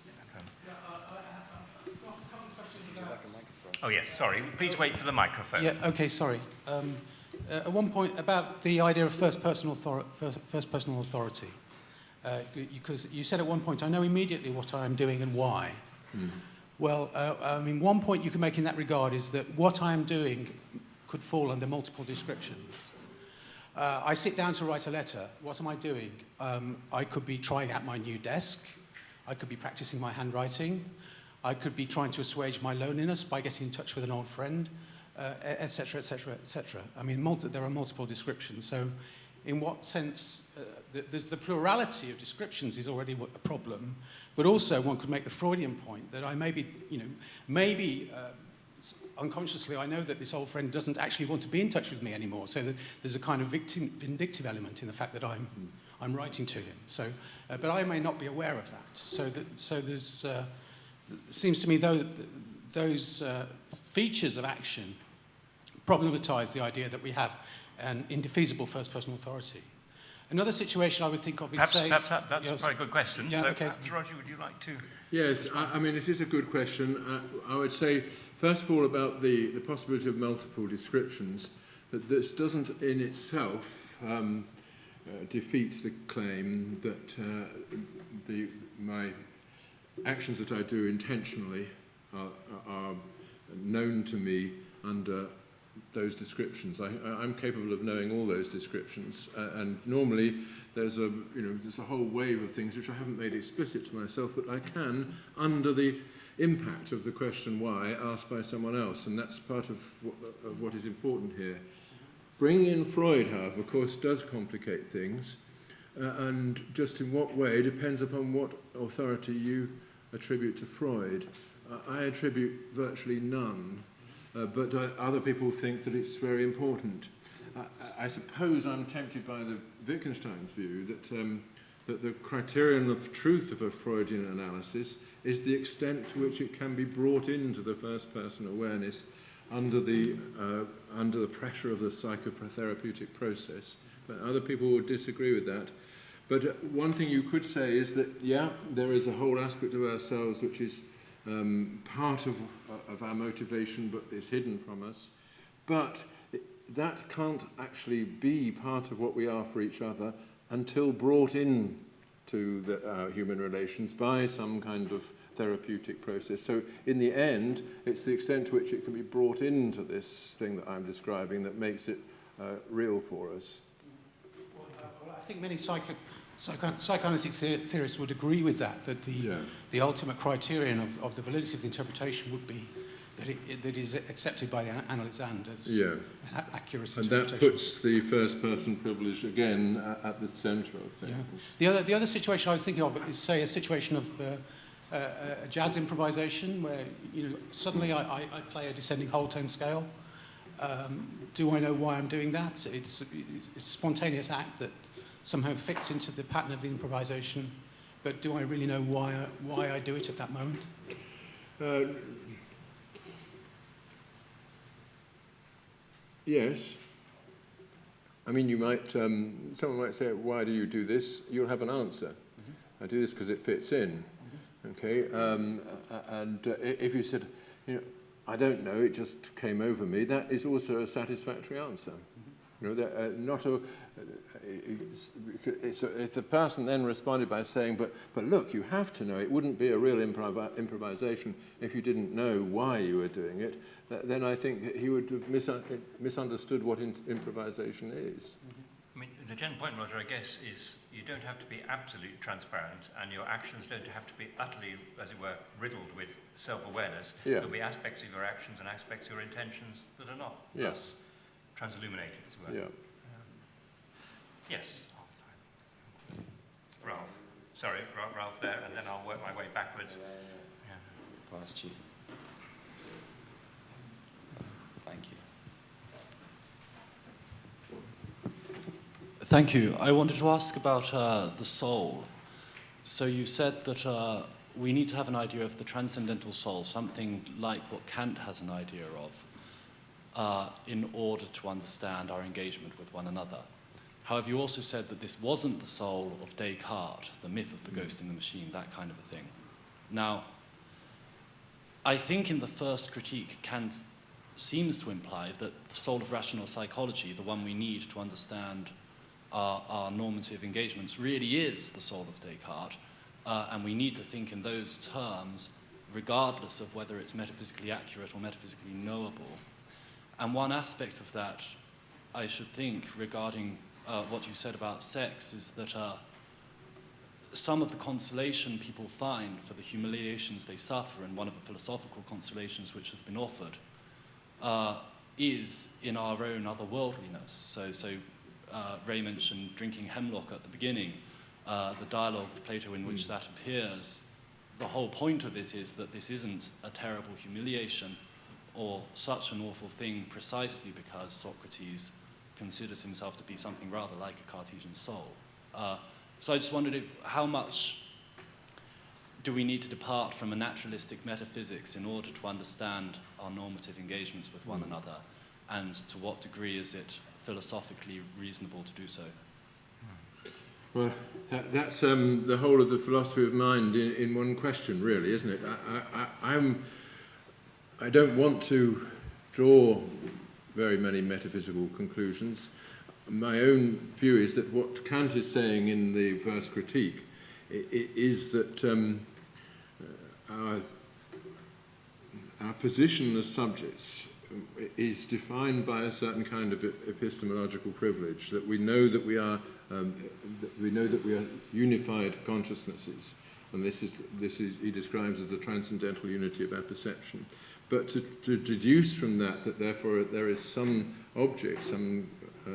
Oh, yes, sorry. Please wait for the microphone. Yeah, okay, sorry. At one point, about the idea of first-person authority, because you said at one point, I know immediately what I am doing and why. Mm. Well, one point you can make in that regard is that what I am doing could fall under multiple descriptions. I sit down to write a letter. What am I doing? I could be trying out my new desk. I could be practicing my handwriting. I could be trying to assuage my loneliness by getting in touch with an old friend, etc., etc., etc. I mean, there are multiple descriptions. So in what sense, there's the plurality of descriptions is already a problem, but also one could make the Freudian point that I maybe unconsciously I know that this old friend doesn't actually want to be in touch with me anymore. So there's a kind of vindictive element in the fact that I'm writing to him. So, but I may not be aware of that. So there's seems to me those features of action problematize the idea that we have an indefeasible first-person authority. Another situation I would think of is perhaps that's yes. Quite a good question. Yeah, so okay. Perhaps, Roger, would you like to? Yes, I mean, it is a good question. I would say, first of all, about the possibility of multiple descriptions, that this doesn't in itself defeat the claim that my actions that I do intentionally are known to me under those descriptions. I'm capable of knowing all those descriptions, and normally there's a whole wave of things which I haven't made explicit to myself, but I can under the impact of the question why asked by someone else, and that's part of what is important here. Bringing in Freud, however, of course, does complicate things, and just in what way depends upon what authority you attribute to Freud. I attribute virtually none. but other people think that it's very important. I suppose I'm tempted by the Wittgenstein's view that the criterion of truth of a Freudian analysis is the extent to which it can be brought into the first-person awareness under the pressure of the psychotherapeutic process. But other people would disagree with that. But one thing you could say is that, yeah, there is a whole aspect of ourselves which is part of our motivation but is hidden from us. But that can't actually be part of what we are for each other until brought in to our human relations by some kind of therapeutic process. So in the end, it's the extent to which it can be brought into this thing that I'm describing that makes it real for us. Well, I think many psychoanalytic theorists would agree with that the ultimate criterion of the validity of the interpretation would be that it is accepted by the analysand as an accurate interpretation. And that puts the first-person privilege again at the centre of things. Yeah. The other situation I was thinking of is, say, a situation of a jazz improvisation where suddenly I play a descending whole tone scale. Do I know why I'm doing that? It's a spontaneous act that somehow fits into the pattern of the improvisation, but do I really know why I do it at that moment? Yes. I mean, you might. Someone might say, "Why do you do this?" You'll have an answer. Mm-hmm. I do this because it fits in. Mm-hmm. Okay. If you said, I don't know, it just came over me, that is also a satisfactory answer. Mm-hmm. If the person then responded by saying, but look, you have to know, it wouldn't be a real improvisation if you didn't know why you were doing it, then I think he would have misunderstood what improvisation is. I mean, the general point, Roger, I guess, is you don't have to be absolutely transparent, and your actions don't have to be utterly, as it were, riddled with self-awareness. Yeah. There'll be aspects of your actions and aspects of your intentions that are not. Yes. Transilluminated, as it were. Yeah. Yes. Oh, sorry. Ralph. Sorry, Ralph there, and then I'll work my way backwards. Yeah. Past you. Thank you. Thank you. I wanted to ask about the soul. So you said that we need to have an idea of the transcendental soul, something like what Kant has an idea of, in order to understand our engagement with one another. However, you also said that this wasn't the soul of Descartes, the myth of the ghost in the machine, that kind of a thing. Now, I think in the first critique, Kant seems to imply that the soul of rational psychology, the one we need to understand our normative engagements, really is the soul of Descartes, and we need to think in those terms, regardless of whether it's metaphysically accurate or metaphysically knowable. And one aspect of that, I should think, regarding what you said about sex, is that some of the consolation people find for the humiliations they suffer, and one of the philosophical consolations which has been offered, is in our own otherworldliness. So Ray mentioned drinking hemlock at the beginning, the dialogue of Plato in which that appears. The whole point of it is that this isn't a terrible humiliation or such an awful thing precisely because Socrates considers himself to be something rather like a Cartesian soul. So I just wondered how much do we need to depart from a naturalistic metaphysics in order to understand our normative engagements with one another, and to what degree is it philosophically reasonable to do so? Well, that's the whole of the philosophy of mind in one question, really, isn't it? I don't want to draw very many metaphysical conclusions. My own view is that what Kant is saying in the first critique is that our position as subjects is defined by a certain kind of epistemological privilege, that we know that we are unified consciousnesses, and this is he describes as the transcendental unity of our perception. But to deduce from that therefore there is some object, some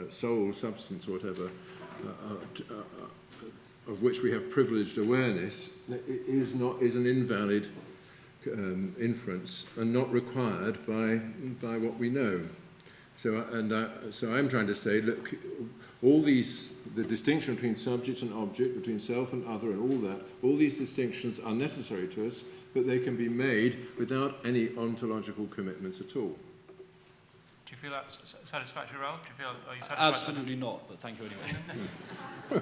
soul, substance, or whatever, of which we have privileged awareness, is an invalid inference and not required by what we know. So I'm trying to say, look, the distinction between subject and object, between self and other and all these distinctions are necessary to us, but they can be made without any ontological commitments at all. Do you feel that's satisfactory, Ralph? Are you satisfied? Absolutely not, but thank you anyway. Thank you.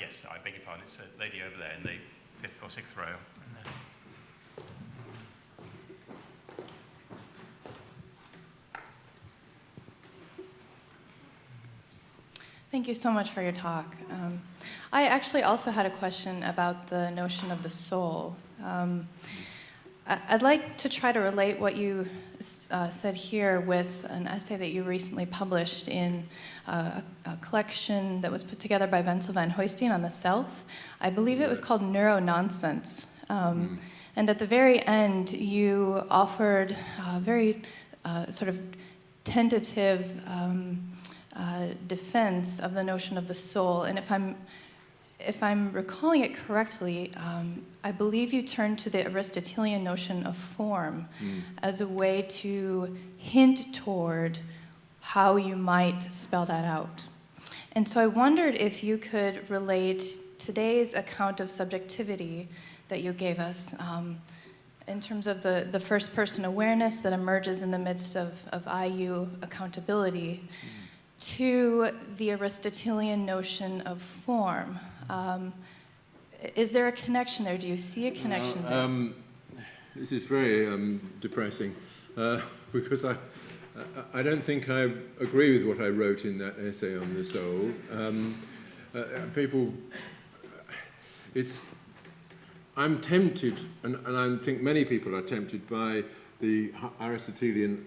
Yes, I beg your pardon. It's a lady over there in the 5th or 6th row. Thank you so much for your talk. I actually also had a question about the notion of the soul. I'd like to try to relate what you said here with an essay that you recently published in a collection that was put together by Wenzel van Hoystein on the self. I believe it was called Neuro-Nonsense. And at the very end, you offered a very sort of tentative defense of the notion of the soul. And if I'm recalling it correctly, I believe you turned to the Aristotelian notion of form as a way to hint toward how you might spell that out. And so I wondered if you could relate today's account of subjectivity that you gave us in terms of the first-person awareness that emerges in the midst of IU accountability to the Aristotelian notion of form. Is there a connection there? Do you see a connection there? This is very depressing because I don't think I agree with what I wrote in that essay on the soul. I'm tempted, and I think many people are tempted by the Aristotelian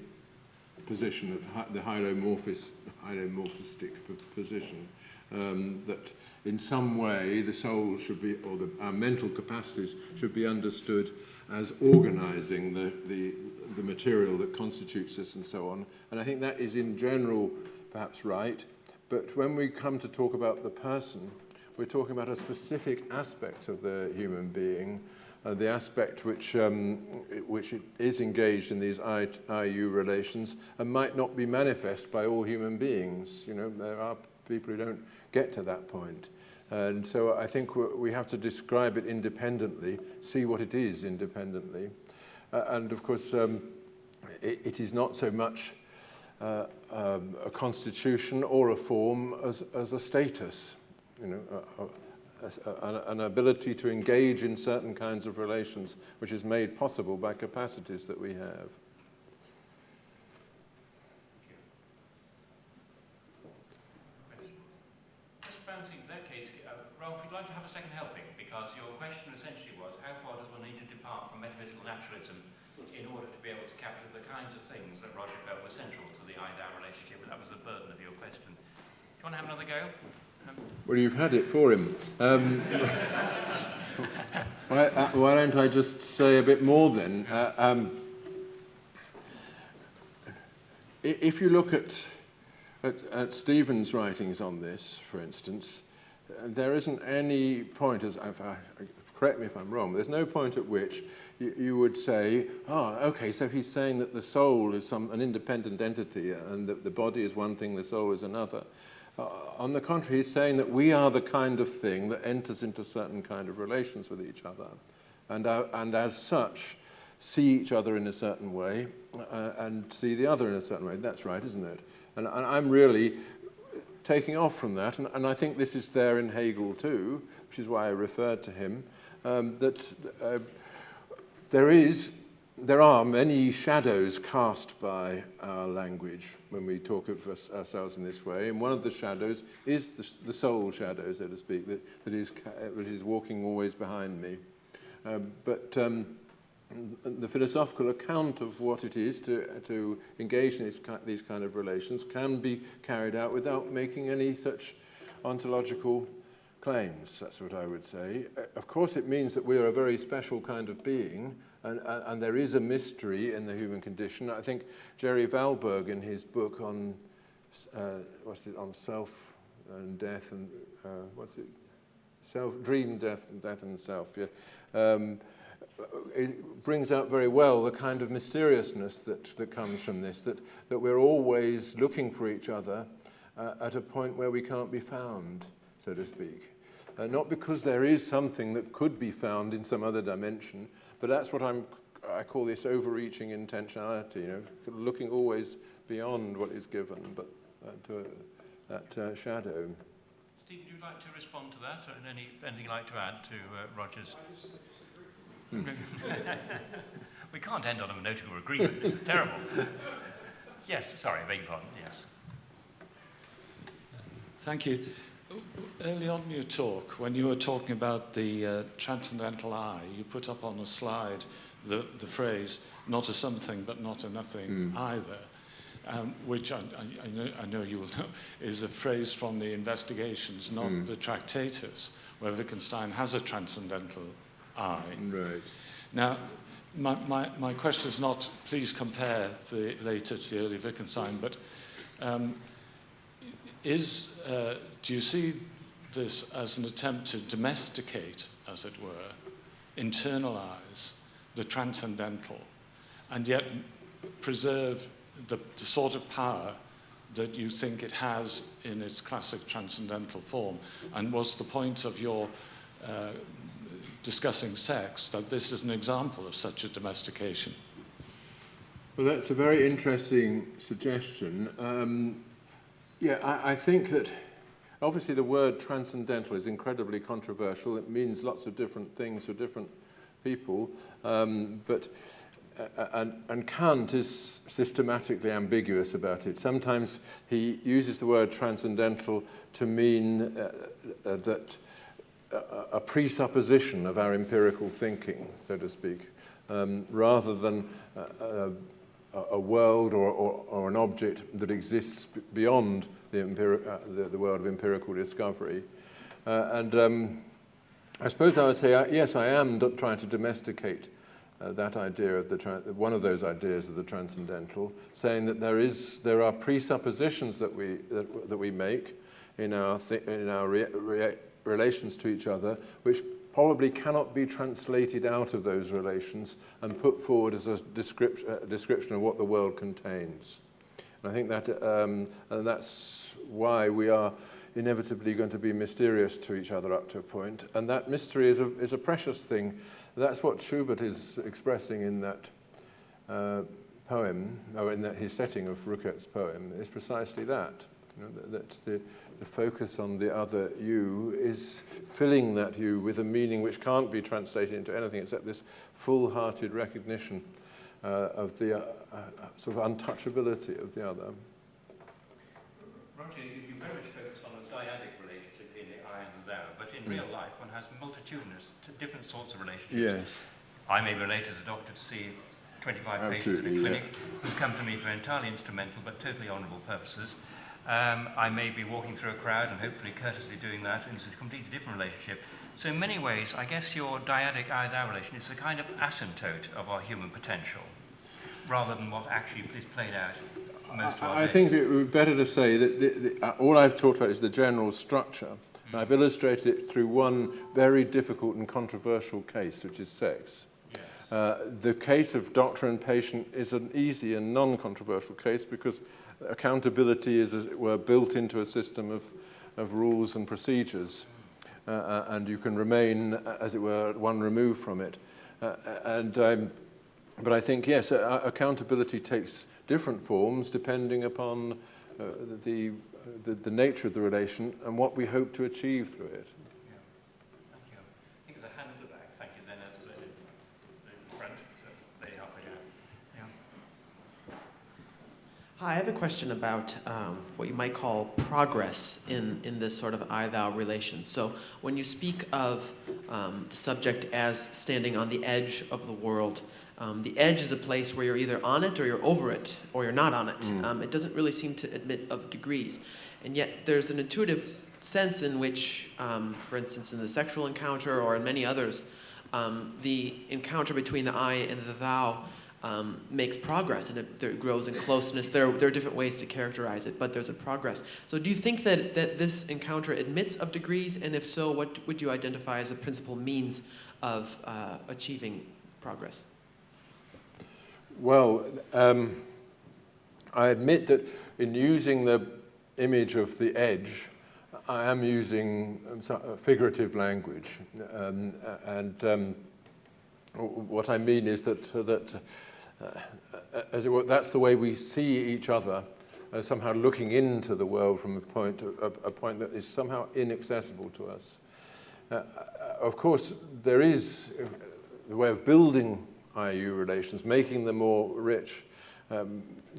position of the hylomorphistic position, that in some way the soul should be, or our mental capacities should be understood as organizing the material that constitutes us and so on. And I think that is in general perhaps right, but when we come to talk about the person, we're talking about a specific aspect of the human being, the aspect which is engaged in these IU relations and might not be manifest by all human beings. You know, there are people who don't get to that point. And so I think we have to describe it independently, see what it is independently. And of course, it is not so much a constitution or a form as a status. You know, an ability to engage in certain kinds of relations, which is made possible by capacities that we have. Just bouncing in that case, Ralph, we'd like to have a second helping, because your question essentially was, how far does one need to depart from metaphysical naturalism in order to be able to capture the kinds of things that Roger felt were central to the I-thou relationship? That was the burden of your question. Do you want to have another go? Well, you've had it for him. Why don't I just say a bit more then? If you look at Stephen's writings on this, for instance, there isn't any point, correct me if I'm wrong, there's no point at which you would say, okay, so he's saying that the soul is an independent entity and that the body is one thing, the soul is another. On the contrary, he's saying that we are the kind of thing that enters into certain kind of relations with each other, and as such, see each other in a certain way, and see the other in a certain way. That's right, isn't it? And I'm really taking off from that, and I think this is there in Hegel too, which is why I referred to him, that there are many shadows cast by our language when we talk of ourselves in this way, and one of the shadows is the soul shadow, so to speak, that is walking always behind me. But the philosophical account of what it is to engage in these kind of relations can be carried out without making any such ontological claims. That's what I would say. Of course, it means that we are a very special kind of being, and there is a mystery in the human condition. I think Jerry Valberg, in his book on on self and death and dream, death and self. Yeah. It brings out very well the kind of mysteriousness that comes from this, that we're always looking for each other at a point where we can't be found, so to speak. Not because there is something that could be found in some other dimension, but that's what I call this overreaching intentionality, looking always beyond what is given, but to that shadow. Steve, would you like to respond to that, or anything you'd like to add to Roger's? We can't end on a note of agreement. This is terrible. Yes, sorry, beg your pardon. Yes. Thank you. Early on in your talk, when you were talking about the transcendental I, you put up on a slide the phrase, not a something but not a nothing either, which I know you will know is a phrase from the Investigations, not the Tractatus, where Wittgenstein has a transcendental I. Right. Now, my question is not, please compare the later to the early Wittgenstein, but do you see this as an attempt to domesticate, as it were, internalize the transcendental, and yet preserve the sort of power that you think it has in its classic transcendental form? And was the point of your discussing sex that this is an example of such a domestication? Well, that's a very interesting suggestion. I think that obviously the word transcendental is incredibly controversial. It means lots of different things for different people, but Kant is systematically ambiguous about it. Sometimes he uses the word transcendental to mean that a presupposition of our empirical thinking, so to speak, rather than a world or an object that exists beyond the world of empirical discovery. I suppose I would say, yes, I am trying to domesticate that idea of one of those ideas of the transcendental, saying that there are presuppositions that we make in our relations to each other, which probably cannot be translated out of those relations and put forward as a description of what the world contains. And I think that and that's why we are inevitably going to be mysterious to each other up to a point, and that mystery is a precious thing. That's what Schubert is expressing in that poem, or in his setting of Ruckert's poem, is precisely that. That the focus on the other you is filling that you with a meaning which can't be translated into anything except this full-hearted recognition of the sort of untouchability of the other. Roger, you very much focused on a dyadic relationship in the I and the thou, but in real life one has multitudinous, different sorts of relationships. Yes. I may relate as a doctor to see 25 patients in a clinic who come to me for entirely instrumental but totally honourable purposes. I may be walking through a crowd and hopefully courteously doing that, and it's a completely different relationship. So in many ways, I guess your dyadic I-thou relation is a kind of asymptote of our human potential, rather than what actually is played out most of our days. I think it would be better to say that all I've talked about is the general structure. And I've illustrated it through one very difficult and controversial case, which is sex. Yes. The case of doctor and patient is an easy and non-controversial case because accountability is, as it were, built into a system of rules and procedures, and you can remain, as it were, one remove from it. But I think, yes, accountability takes different forms depending upon the nature of the relation and what we hope to achieve through it. Yeah. Thank you. I think there's a hand at the back. Thank you. Then at the front. So there you are. Yeah. Hi, I have a question about what you might call progress in this sort of I-thou relation. So when you speak of the subject as standing on the edge of the world, the edge is a place where you're either on it or you're over it or you're not on it. It doesn't really seem to admit of degrees. And yet there's an intuitive sense in which, for instance, in the sexual encounter or in many others, the encounter between the I and the thou makes progress, and it grows in closeness. There are different ways to characterize it, but there's a progress. So do you think that this encounter admits of degrees, and if so, what would you identify as the principal means of achieving progress? Well, I admit that in using the image of the edge, I am using figurative language, and what I mean is that as it were, that's the way we see each other, as somehow looking into the world from a point that is somehow inaccessible to us. Of course, there is the way of building IU relations, making them more rich,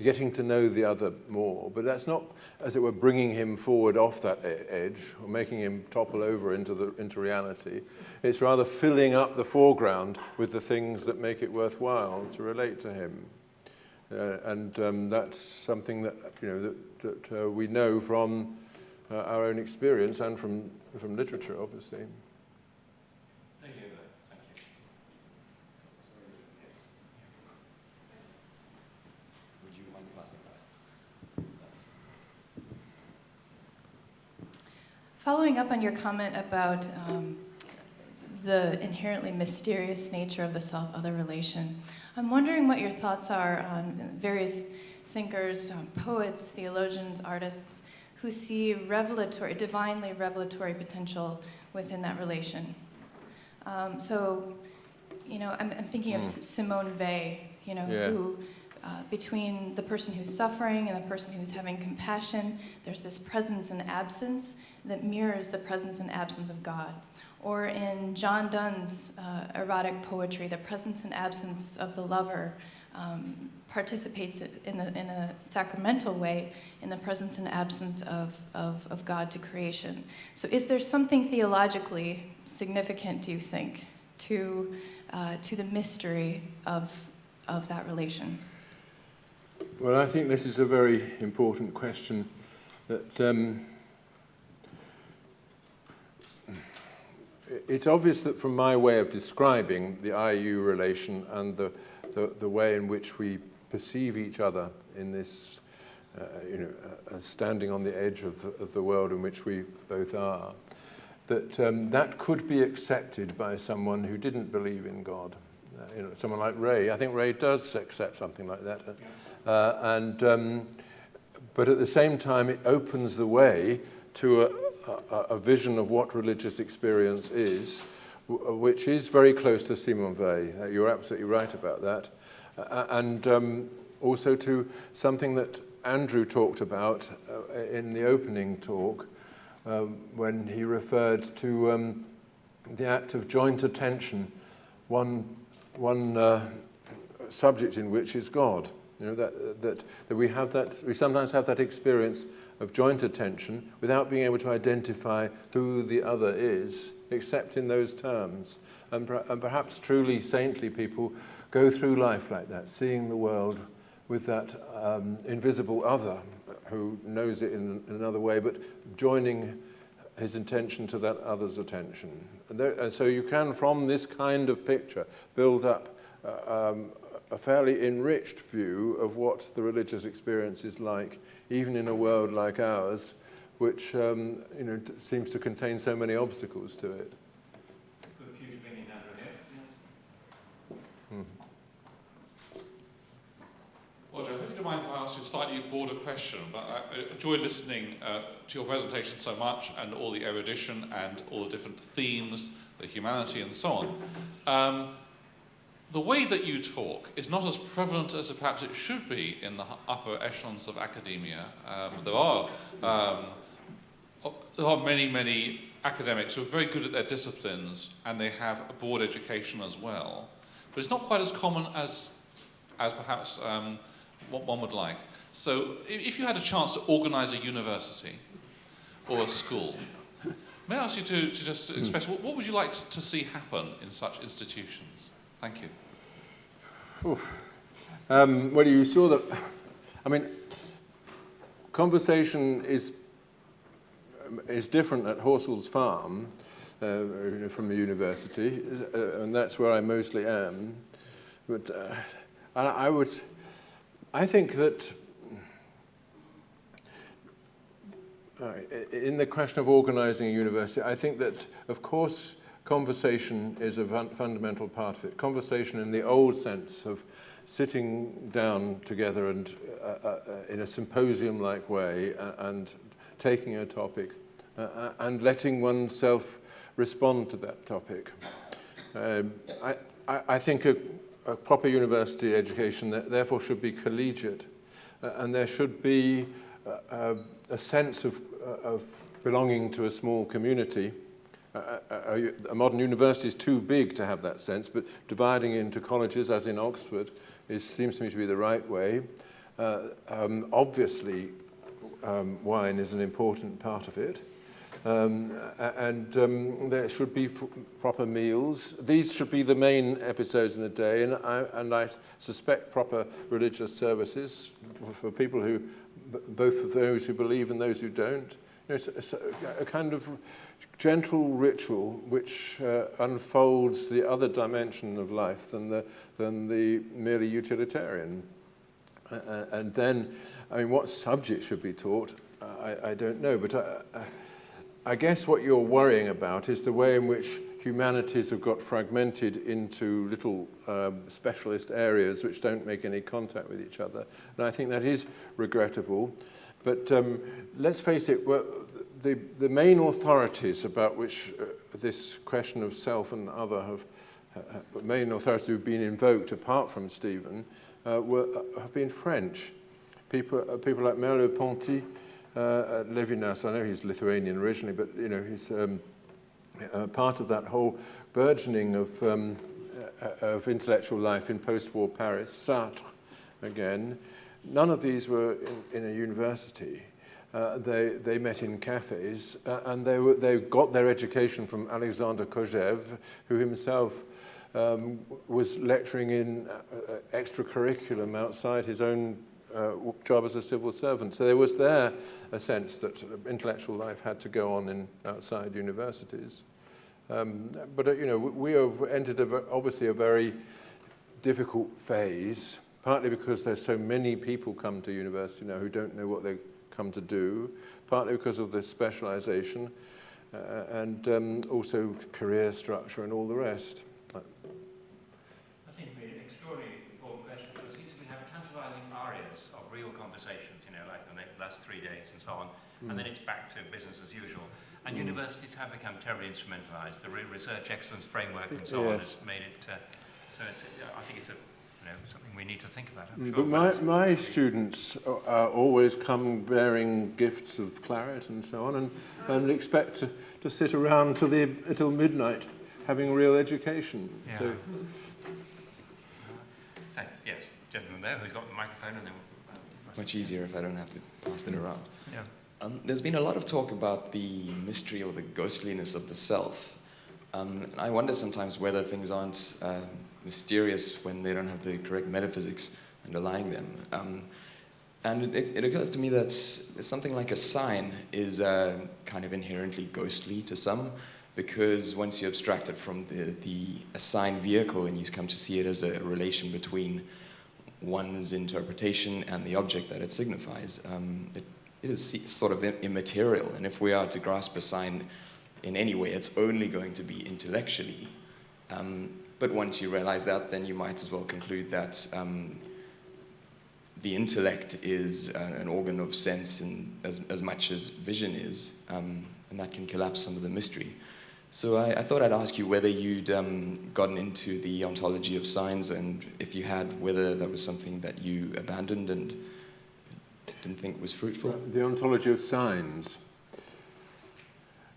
getting to know the other more, but that's not, as it were, bringing him forward off that edge or making him topple over into reality. It's rather filling up the foreground with the things that make it worthwhile to relate to him, and that's something that that we know from our own experience and from literature, obviously. Thank you. Thank you. Would you mind passing that? Following up on your comment about the inherently mysterious nature of the self-other relation, I'm wondering what your thoughts are on various thinkers, poets, theologians, artists, who see divinely revelatory potential within that relation. I'm thinking of Simone Weil, who between the person who's suffering and the person who's having compassion, there's this presence and absence that mirrors the presence and absence of God. Or in John Donne's erotic poetry, the presence and absence of the lover participates in a sacramental way in the presence and absence of God to creation. So is there something theologically significant, do you think, to the mystery of that relation? Well, I think this is a very important question that it's obvious that from my way of describing the IU relation and the way in which we perceive each other in this, as standing on the edge of the world in which we both are, that that could be accepted by someone who didn't believe in God. Someone like Ray. I think Ray does accept something like that. But at the same time, it opens the way to a vision of what religious experience is, which is very close to Simone Weil. You're absolutely right about that. And also to something that Andrew talked about in the opening talk, when he referred to the act of joint attention, one subject in which is God. That we sometimes have that experience of joint attention without being able to identify who the other is, except in those terms. And perhaps truly saintly people go through life like that, seeing the world with that invisible other who knows it in another way, but joining his attention to that other's attention. And so you can, from this kind of picture, build up a fairly enriched view of what the religious experience is like, even in a world like ours, which seems to contain so many obstacles to it. Good cue to bring in Andrew here. Roger, I hope you don't mind if I ask you a slightly broader question, but I enjoyed listening to your presentation so much, and all the erudition and all the different themes, the humanity and so on. The way that you talk is not as prevalent as perhaps it should be in the upper echelons of academia. There are many, many academics who are very good at their disciplines, and they have a broad education as well. But it's not quite as common as perhaps what one would like. So if you had a chance to organize a university or a school, may I ask you to just express what would you like to see happen in such institutions? Thank you. Well, you saw that, conversation is different at Horsell's Farm from the university, and that's where I mostly am. But I think that in the question of organizing a university, I think that, of course, conversation is a fundamental part of it. Conversation in the old sense of sitting down together and in a symposium-like way and taking a topic and letting oneself respond to that topic. I think a proper university education therefore should be collegiate, and there should be a sense of belonging to a small community. A modern university is too big to have that sense, but dividing into colleges, as in Oxford, seems to me to be the right way. Obviously, wine is an important part of it. There should be proper meals. These should be the main episodes in the day, and I suspect proper religious services for people who, both for those who believe and those who don't. It's a kind of gentle ritual which unfolds the other dimension of life than the merely utilitarian. And then, I mean, what subject should be taught? I don't know, but I guess what you're worrying about is the way in which humanities have got fragmented into little specialist areas which don't make any contact with each other. And I think that is regrettable. But let's face it, the main authorities about which this question of self and other main authorities who've been invoked, apart from Stephen, have been French. People like Merleau-Ponty, Levinas, I know he's Lithuanian originally, but you know he's part of that whole burgeoning of intellectual life in post-war Paris. Sartre, again. None of these were in a university. They met in cafes, and they got their education from Alexander Kojève, who himself was lecturing in extracurriculum outside his own job as a civil servant. So there was there a sense that intellectual life had to go on outside universities. But you know, we have entered obviously a very difficult phase, partly because there's so many people come to university now who don't know what they come to do, partly because of this specialization, and also career structure and all the rest. That seems to be an extraordinarily important question, because it seems we have tantalizing arias of real conversations, you know, like the last 3 days and so on, and then it's back to business as usual. And universities have become terribly instrumentalized. The research excellence framework and so on has made it, so I think it's something we need to think about. But my students always come bearing gifts of claret and so on, and expect to sit around till midnight having real education. Yeah. So, yes, gentleman there who's got the microphone, and then much easier if I don't have to pass it around. Yeah. There's been a lot of talk about the mystery or the ghostliness of the self. And I wonder sometimes whether things aren't mysterious when they don't have the correct metaphysics underlying them. And it occurs to me that something like a sign is kind of inherently ghostly to some, because once you abstract it from a sign vehicle and you come to see it as a relation between one's interpretation and the object that it signifies, it is sort of immaterial. And if we are to grasp a sign in any way, it's only going to be intellectually. But once you realize that, then you might as well conclude that the intellect is an organ of sense as much as vision is, and that can collapse some of the mystery. So I thought I'd ask you whether you'd gotten into the ontology of signs, and if you had, whether that was something that you abandoned and didn't think was fruitful. The ontology of signs.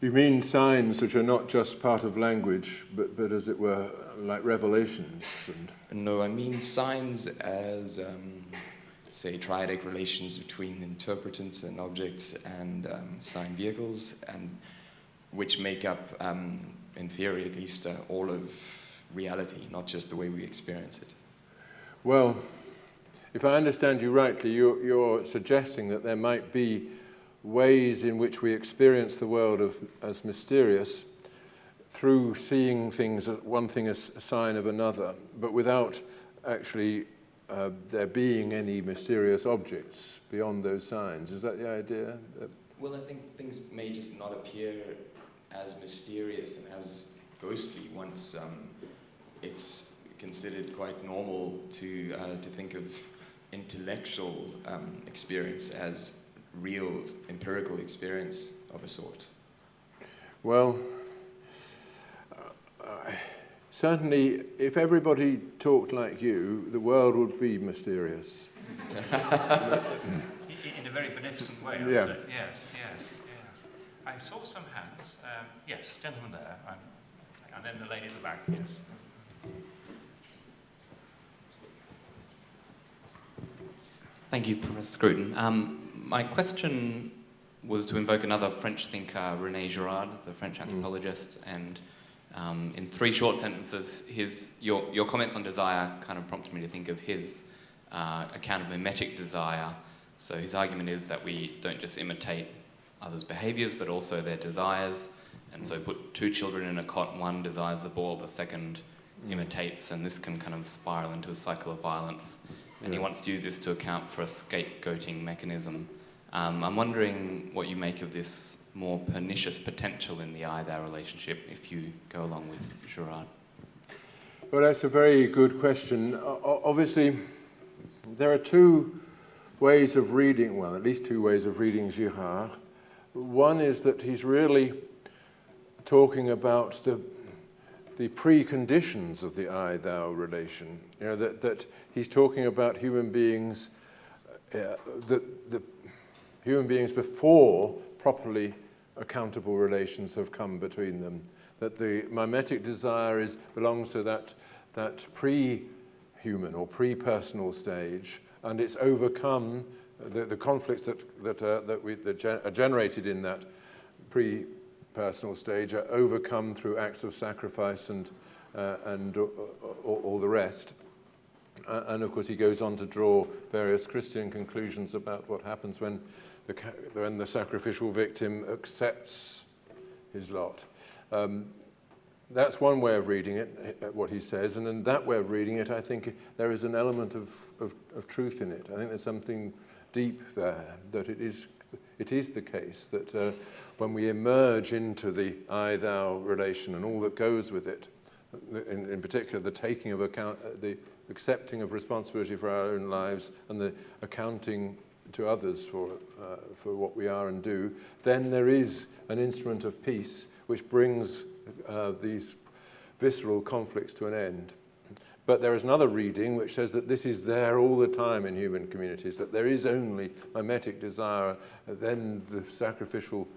You mean signs which are not just part of language, but as it were, like revelations? No, I mean signs as, say, triadic relations between interpretants and objects and sign vehicles, and which make up, in theory at least, all of reality, not just the way we experience it. Well, if I understand you rightly, you're suggesting that there might be ways in which we experience the world as mysterious through seeing things, one thing as a sign of another, but without actually there being any mysterious objects beyond those signs. Is that the idea? Well, I think things may just not appear as mysterious and as ghostly once it's considered quite normal to think of intellectual experience as real empirical experience of a sort. Well, certainly, if everybody talked like you, the world would be mysterious. In a very beneficent way, Yeah. Yes. I saw some hands. Yes, gentleman there. And then the lady at the back, yes. Thank you, Professor Scruton. My question was to invoke another French thinker, René Girard, the French anthropologist, and in 3 short sentences, your comments on desire kind of prompted me to think of his account of mimetic desire. So his argument is that we don't just imitate others' behaviours, but also their desires. And so put 2 children in a cot, one desires the ball, the second imitates, and this can kind of spiral into a cycle of violence. And he wants to use this to account for a scapegoating mechanism. I'm wondering what you make of this more pernicious potential in the I-thou relationship if you go along with Girard. Well, that's a very good question. Obviously, there are 2 ways of reading, well, at least 2 ways of reading Girard. One is that he's really talking about the preconditions of the I-thou relation. You know, that he's talking about human beings, the human beings before properly accountable relations have come between them. That the mimetic desire belongs to that pre-human or pre-personal stage, and it's overcome the conflicts that are generated in that pre-personal stage are overcome through acts of sacrifice and all the rest. And of course, he goes on to draw various Christian conclusions about what happens when the sacrificial victim accepts his lot. That's one way of reading it, what he says, and in that way of reading it, I think there is an element of truth in it. I think there's something deep there, that it is the case that when we emerge into the I-thou relation and all that goes with it, in particular the taking of account, the accepting of responsibility for our own lives and the accounting to others for what we are and do, then there is an instrument of peace which brings these visceral conflicts to an end. But there is another reading which says that this is there all the time in human communities, that there is only mimetic desire, then the sacrificial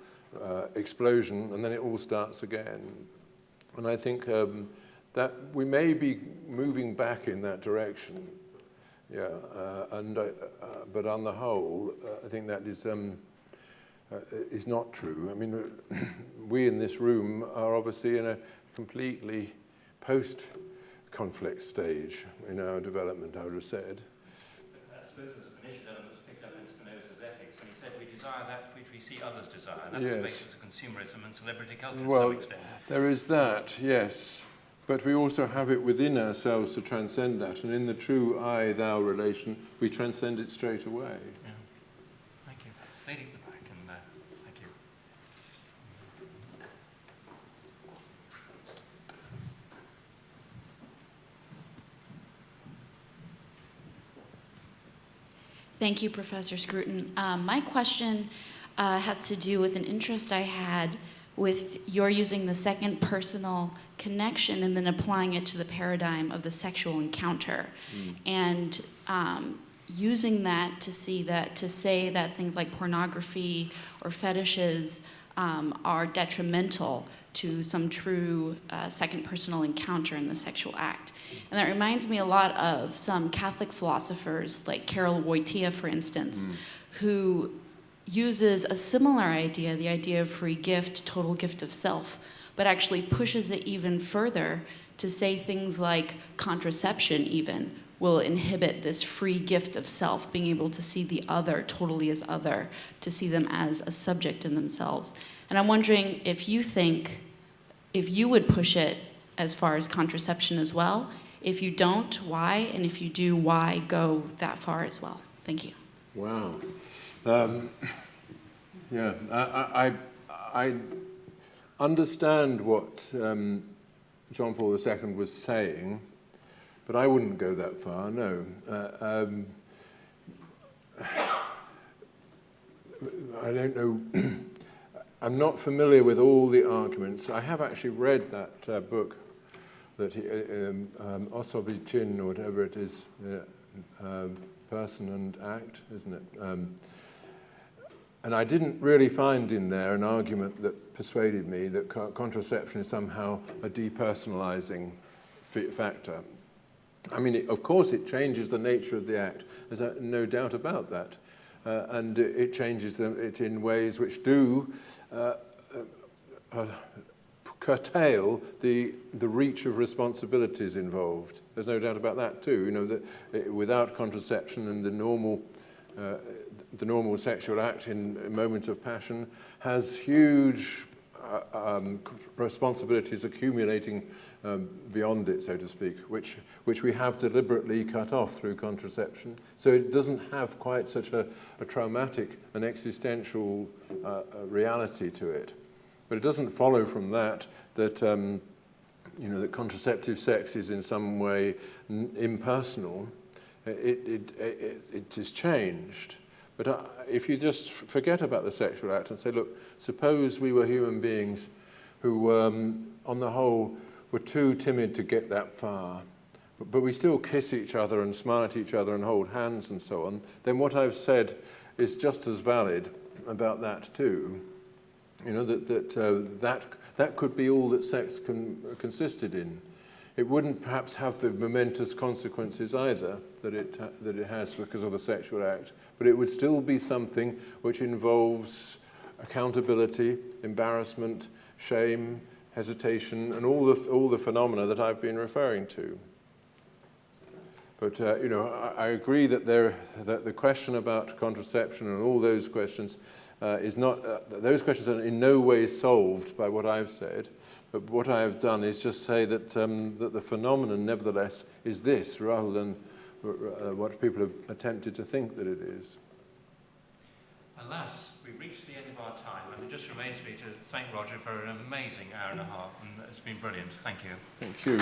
explosion, and then it all starts again. And I think that we may be moving back in that direction. Yeah, but on the whole, I think that is not true. I mean, we in this room are obviously in a completely post-conflict stage in our development, I would have said. I suppose there's a pernicious element that's picked up in Spinoza's ethics when he said we desire that which we see others desire. And that's the basis of consumerism and celebrity culture to some extent. There is that, yes. But we also have it within ourselves to transcend that. And in the true I-thou relation, we transcend it straight away. Yeah. Thank you. Lady at the back, and thank you. Thank you, Professor Scruton. My question has to do with an interest I had with your using the second personal connection and then applying it to the paradigm of the sexual encounter, and using that to say that things like pornography or fetishes are detrimental to some true second personal encounter in the sexual act. And that reminds me a lot of some Catholic philosophers like Karol Wojtyła, for instance, who uses a similar idea, the idea of free gift, total gift of self, but actually pushes it even further to say things like contraception even will inhibit this free gift of self, being able to see the other totally as other, to see them as a subject in themselves. And I'm wondering if you think, if you would push it as far as contraception as well, If you don't, why? And if you do, why go that far as well? Thank you. Wow. Yeah, I understand what John Paul II was saying, but I wouldn't go that far, no. I don't know. I'm not familiar with all the arguments. I have actually read that book that Osobi Chin, or whatever it is, Person and Act, isn't it? And I didn't really find in there an argument that persuaded me that contraception is somehow a depersonalizing factor. I mean, of course it changes the nature of the act. There's no doubt about that. And it changes it in ways which do curtail the reach of responsibilities involved. There's no doubt about that too. You know, that without contraception and the normal sexual act in a moment of passion has huge responsibilities accumulating beyond it, so to speak, which we have deliberately cut off through contraception. So it doesn't have quite such a traumatic and existential reality to it. But it doesn't follow from that that that contraceptive sex is in some way impersonal. It is changed. But if you just forget about the sexual act and say, look, suppose we were human beings who, on the whole, were too timid to get that far, but we still kiss each other and smile at each other and hold hands and so on, then what I've said is just as valid about that too. You know, that could be all that sex consisted in. It wouldn't perhaps have the momentous consequences either that it has because of the sexual act, but it would still be something which involves accountability, embarrassment, shame, hesitation, and all the phenomena that I've been referring to. But I agree that the question about contraception and all those questions is not. Those questions are in no way solved by what I've said. But what I have done is just say that that the phenomenon, nevertheless, is this, rather than what people have attempted to think that it is. Alas, we've reached the end of our time, and it just remains me to thank Roger for an amazing hour and a half, and it's been brilliant. Thank you. Thank you.